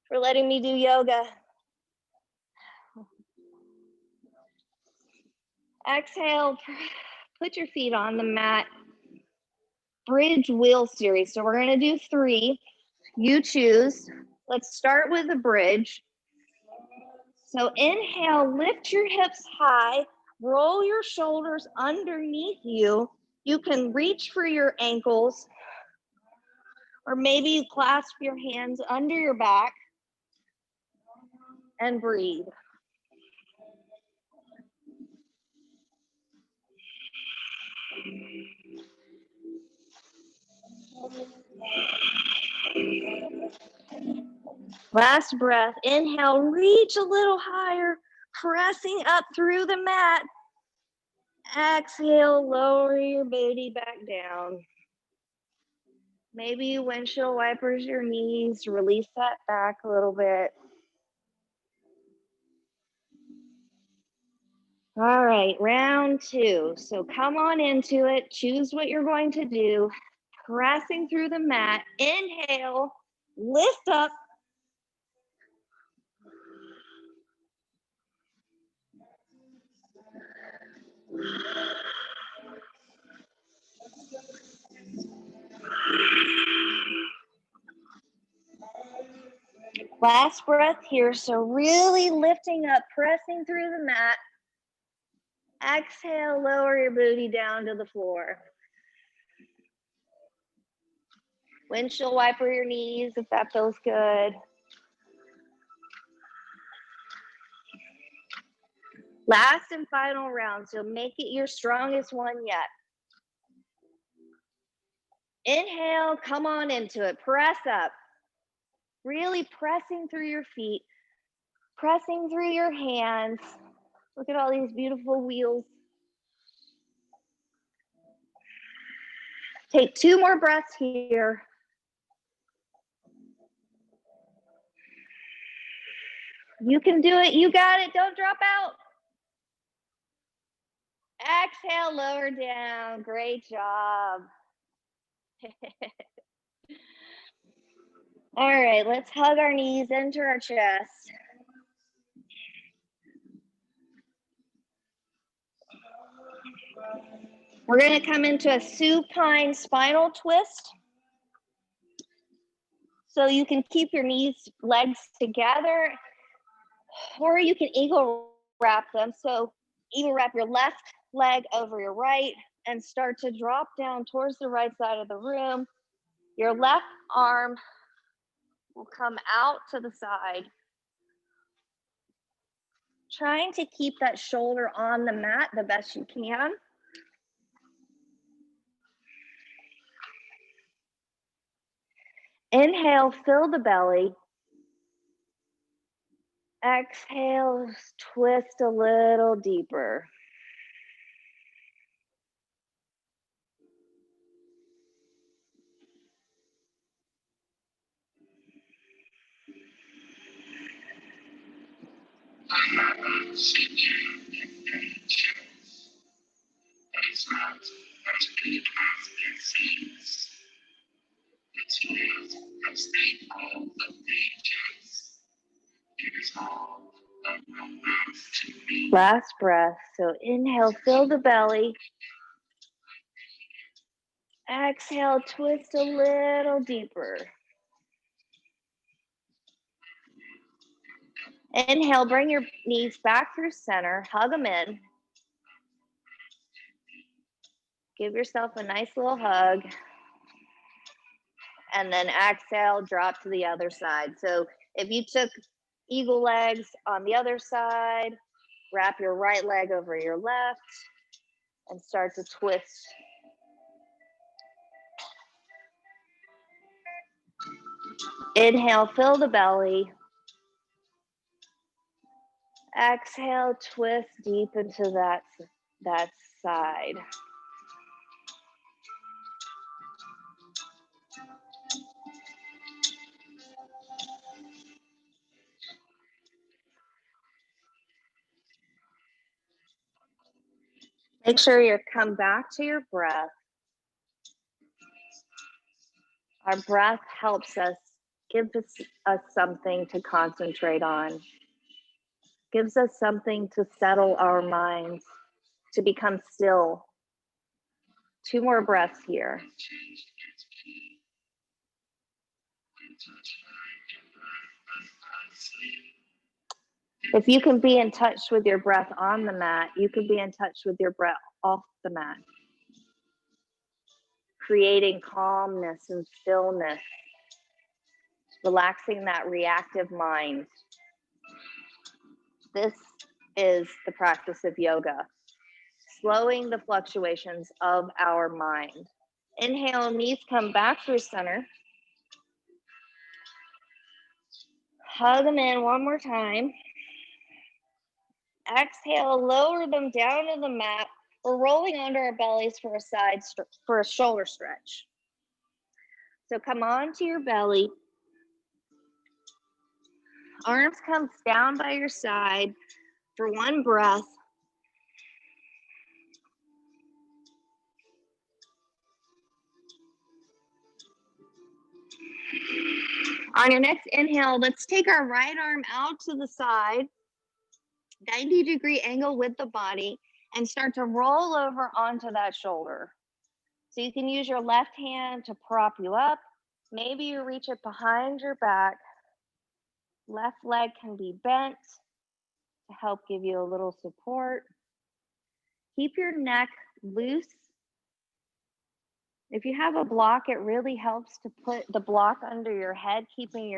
for letting me do yoga. Exhale. Put your feet on the mat. Bridge wheel series. So we're going to do 3. You choose. Let's start with the bridge. So inhale, lift your hips high, roll your shoulders underneath you. You can reach for your ankles, or maybe you clasp your hands under your back and breathe. Last breath. Inhale, reach a little higher, pressing up through the mat. Exhale, lower your booty back down. Maybe you windshield wipers your knees, release that back a little bit. All right, round 2. So come on into it. Choose what you're going to do. Pressing through the mat. Inhale, lift up. Last breath here. So really lifting up, pressing through the mat. Exhale, lower your booty down to the floor. Windshield wiper your knees if that feels good. Last and final round, so make it your strongest one yet. Inhale, come on into it, press up. Really pressing through your feet, pressing through your hands. Look at all these beautiful wheels. Take 2 more breaths here. You can do it, you got it, don't drop out. Exhale, lower down, great job. All right, let's hug our knees into our chest. We're gonna come into a supine spinal twist. So you can keep your knees, legs together, or you can eagle wrap them. So eagle wrap your left leg over your right and start to drop down towards the right side of the room. Your left arm will come out to the side. Trying to keep that shoulder on the mat the best you can. Inhale, fill the belly. Exhale, twist a little deeper. It's not as big as it seems. It's not as big all the pages. It is all of romance to me. Last breath. So inhale, fill the belly. Exhale, twist a little deeper. Inhale, bring your knees back through center, hug them in. Give yourself a nice little hug. And then exhale, drop to the other side. So if you took eagle legs on the other side, wrap your right leg over your left and start to twist. Inhale, fill the belly. Exhale, twist deep into that side. Make sure you come back to your breath. Our breath helps us, gives us something to concentrate on, gives us something to settle our minds, to become still. 2 more breaths here. If you can be in touch with your breath on the mat, you can be in touch with your breath off the mat, creating calmness and stillness, relaxing that reactive mind. This is the practice of yoga, slowing the fluctuations of our mind. Inhale, knees come back through center. Hug them in one more time. Exhale, lower them down to the mat. We're rolling onto our bellies for a shoulder stretch. So come onto your belly. Arms come down by your side for 1 breath. On your next inhale, let's take our right arm out to the side, 90-degree angle with the body, and start to roll over onto that shoulder. So you can use your left hand to prop you up. Maybe you reach it behind your back. Left leg can be bent to help give you a little support. Keep your neck loose. If you have a block, it really helps to put the block under your head, keeping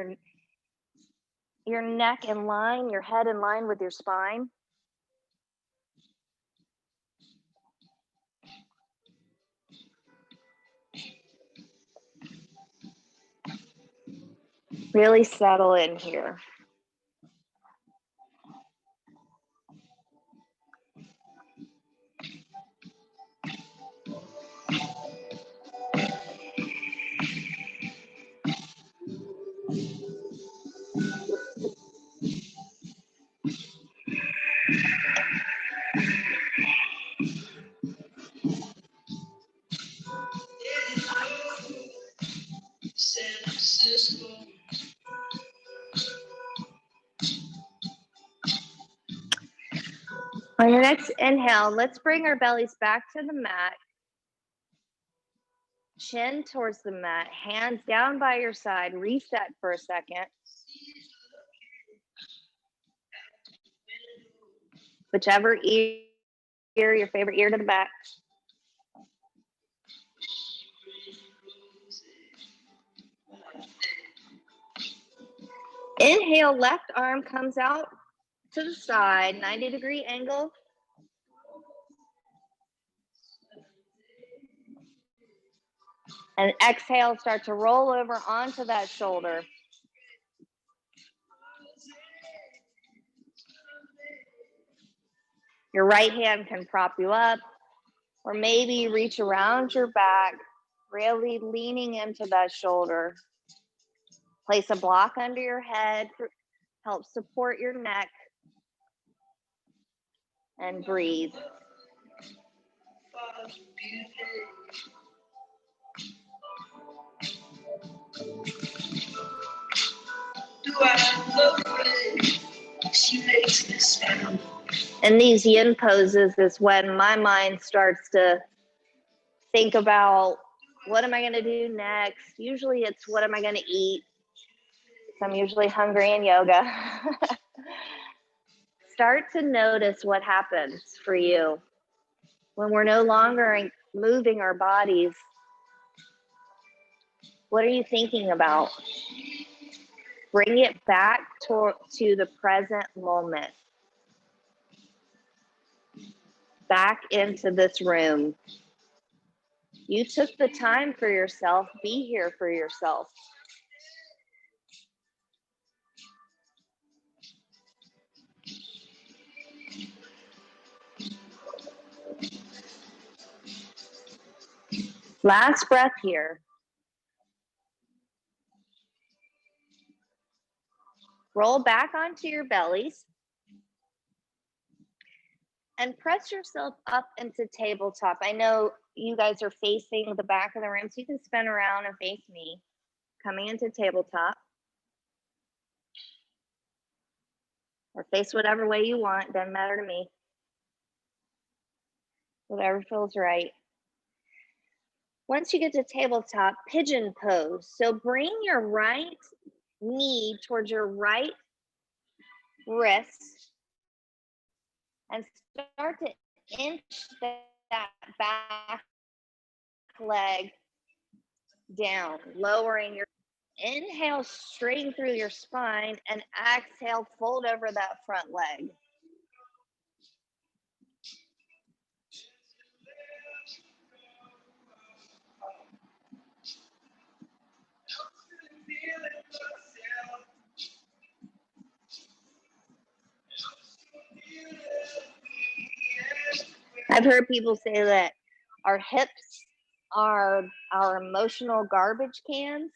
your neck in line, your head in line with your spine. Really settle in here. On your next inhale, let's bring our bellies back to the mat. Chin towards the mat, hands down by your side. Reset for a second. Whichever ear, your favorite ear to the back. Inhale, left arm comes out to the side, 90-degree angle. And exhale, start to roll over onto that shoulder. Your right hand can prop you up, or maybe reach around your back, really leaning into that shoulder. Place a block under your head, help support your neck, and breathe. She makes this sound. And these yin poses is when my mind starts to think about, what am I going to do next? Usually it's, what am I going to eat? So I'm usually hungry in yoga. Start to notice what happens for you when we're no longer moving our bodies. What are you thinking about? Bring it back to the present moment. Back into this room. You took the time for yourself. Be here for yourself. Last breath here. Roll back onto your bellies. and press yourself up into tabletop. I know you guys are facing the back of the room, so you can spin around and face me, coming into tabletop. Or face whatever way you want, doesn't matter to me. Whatever feels right. Once you get to tabletop, pigeon pose. So bring your right knee towards your right wrist and start to inch that back leg down, lowering your inhale, straighten through your spine, and exhale, fold over that front leg. I've heard people say that our hips are our emotional garbage cans.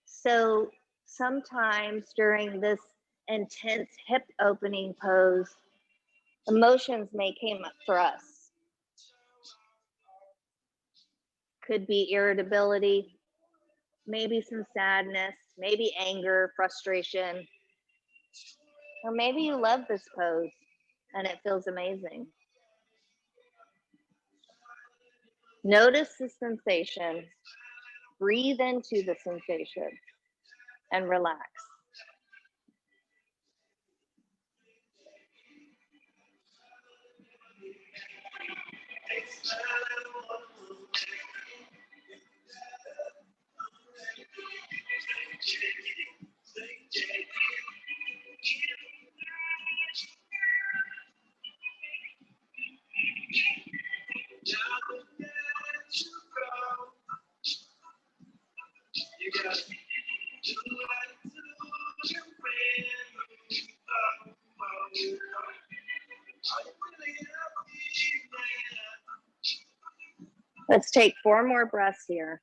So sometimes during this intense hip opening pose, emotions may come up for us. Could be irritability, maybe some sadness, maybe anger, frustration, or maybe you love this pose and it feels amazing. Notice the sensation, breathe into the sensation, and relax. Let's take 4 more breaths here.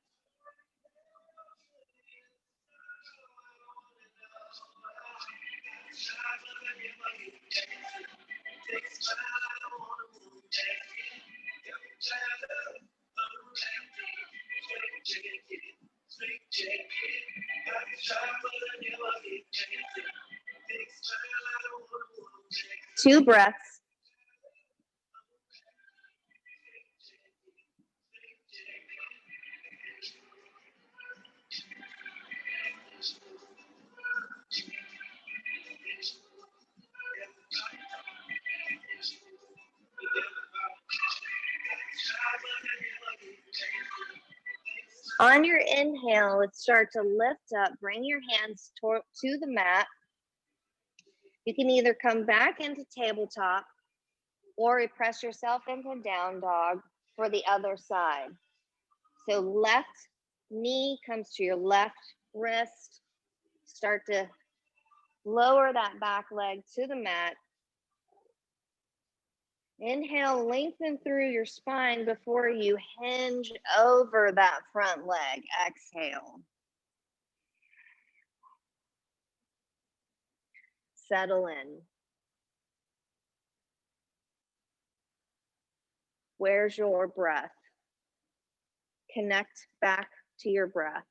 Two breaths. On your inhale, let's start to lift up. Bring your hands to the mat. You can either come back into tabletop or press yourself into down dog for the other side. So left knee comes to your left wrist. Start to lower that back leg to the mat. Inhale, lengthen through your spine before you hinge over that front leg. Exhale. Settle in. Where's your breath? Connect back to your breath.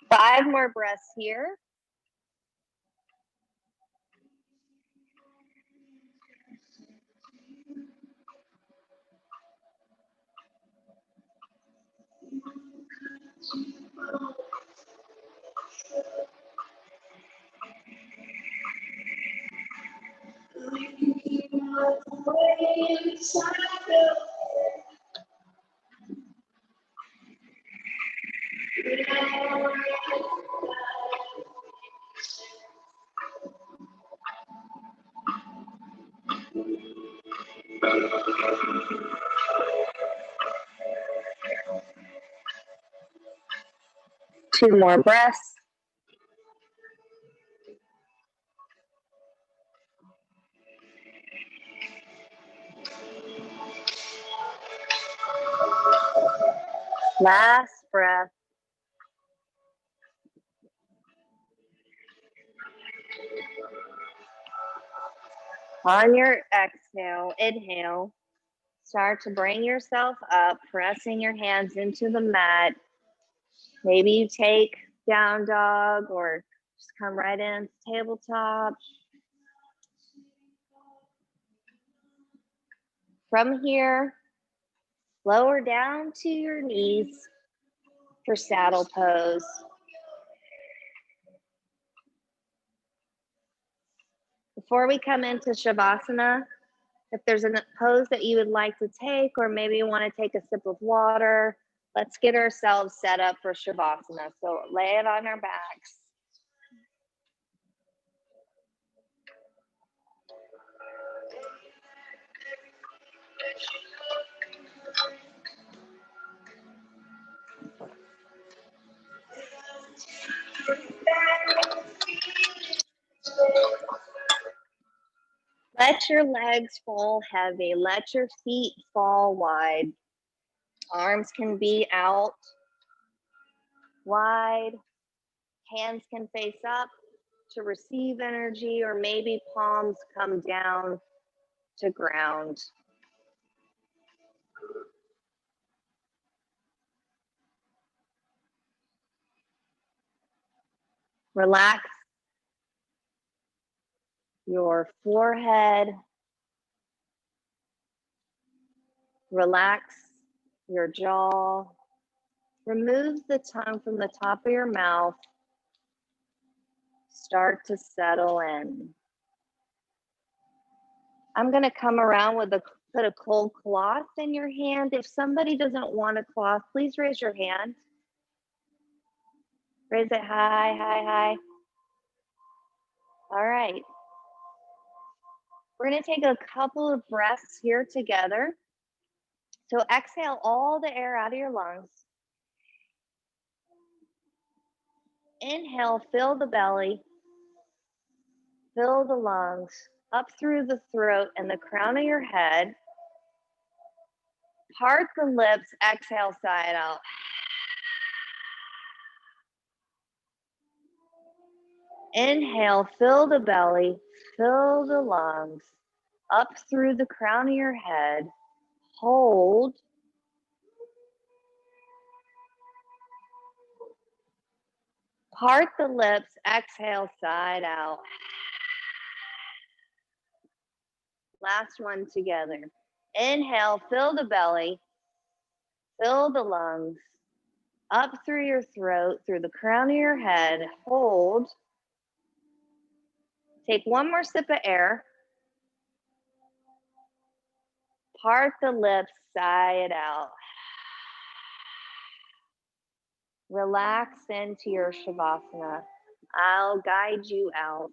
Five more breaths here. Two more breaths. Last breath. On your exhale, inhale, start to bring yourself up, pressing your hands into the mat. Maybe you take down dog or just come right in tabletop. From here, lower down to your knees for saddle pose. Before we come into Shavasana, if there's a pose that you would like to take, or maybe you want to take a sip of water, let's get ourselves set up for Shavasana. So lay it on our backs. Let your legs fall heavy. Let your feet fall wide. Arms can be out wide. Hands can face up to receive energy, or maybe palms come down to ground. Relax your forehead. Relax your jaw. Remove the tongue from the top of your mouth. Start to settle in. I'm going to come around with put a cold cloth in your hand. If somebody doesn't want a cloth, please raise your hand. Raise it high, high, high. All right. We're going to take a couple of breaths here together. So exhale all the air out of your lungs. Inhale, fill the belly, fill the lungs, up through the throat and the crown of your head. Part the lips, exhale, sigh it out. Inhale, fill the belly, fill the lungs, up through the crown of your head. Hold. Part the lips, exhale, sigh it out. Last one together. Inhale, fill the belly, fill the lungs, up through your throat, through the crown of your head. Hold. Take one more sip of air. Part the lips, sigh it out. Relax into your Shavasana. I'll guide you out.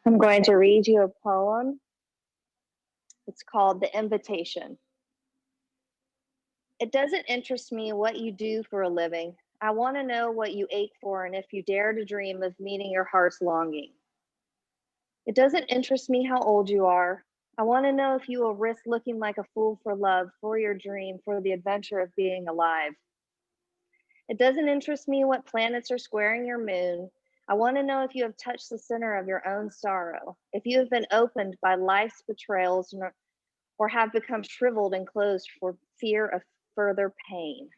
I'm going to read you a poem. It's called The Invitation. It doesn't interest me what you do for a living. I want to know what you ache for and if you dare to dream of meeting your heart's longing. It doesn't interest me how old you are. I want to know if you will risk looking like a fool for love, for your dream, for the adventure of being alive. It doesn't interest me what planets are squaring your moon. I want to know if you have touched the center of your own sorrow, if you have been opened by life's betrayals or have become shriveled and closed for fear of further pain.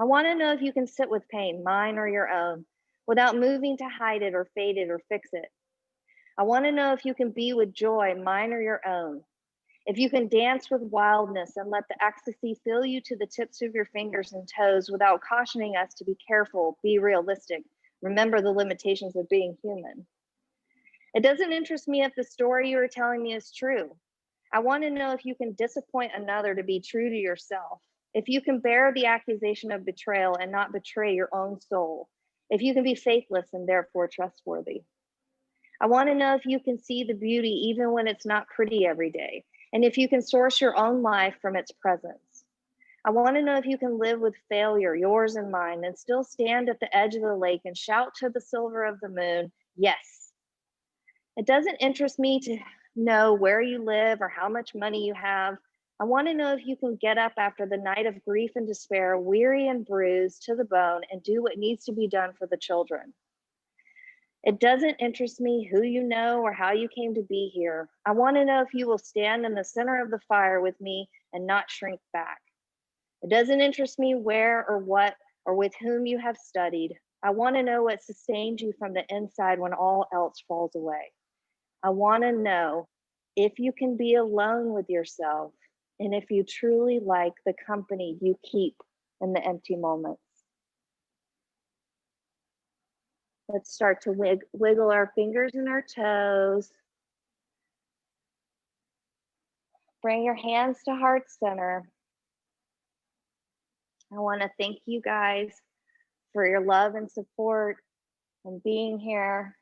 I want to know if you can sit with pain, mine or your own, without moving to hide it or fade it or fix it. I want to know if you can be with joy, mine or your own. If you can dance with wildness and let the ecstasy fill you to the tips of your fingers and toes without cautioning us to be careful, be realistic, remember the limitations of being human. It doesn't interest me if the story you are telling me is true. I want to know if you can disappoint another to be true to yourself. If you can bear the accusation of betrayal and not betray your own soul. If you can be faithless and therefore trustworthy. I want to know if you can see the beauty even when it's not pretty every day. And if you can source your own life from its presence. I want to know if you can live with failure, yours and mine, and still stand at the edge of the lake and shout to the silver of the moon, yes. It doesn't interest me to know where you live or how much money you have. I want to know if you can get up after the night of grief and despair, weary and bruised to the bone, and do what needs to be done for the children. It doesn't interest me who you know or how you came to be here. I want to know if you will stand in the center of the fire with me and not shrink back. It doesn't interest me where or what or with whom you have studied. I want to know what sustains you from the inside when all else falls away. I want to know if you can be alone with yourself and if you truly like the company you keep in the empty moments. Let's start to wiggle our fingers and our toes. Bring your hands to heart center. I want to thank you guys for your love and support and being here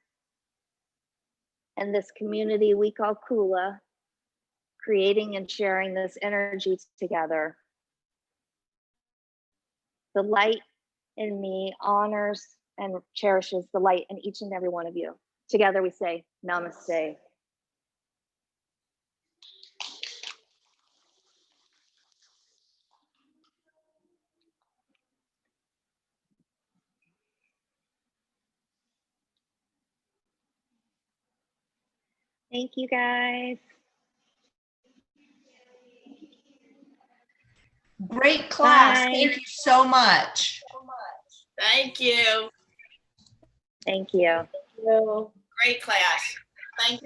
in this community we call Kula, creating and sharing this energy together. The light in me honors and cherishes the light in each and every one of you. Together we say, namaste. Thank you guys. Great class. Bye. Thank you so much. Thank you. Thank you. Great class. Thank you.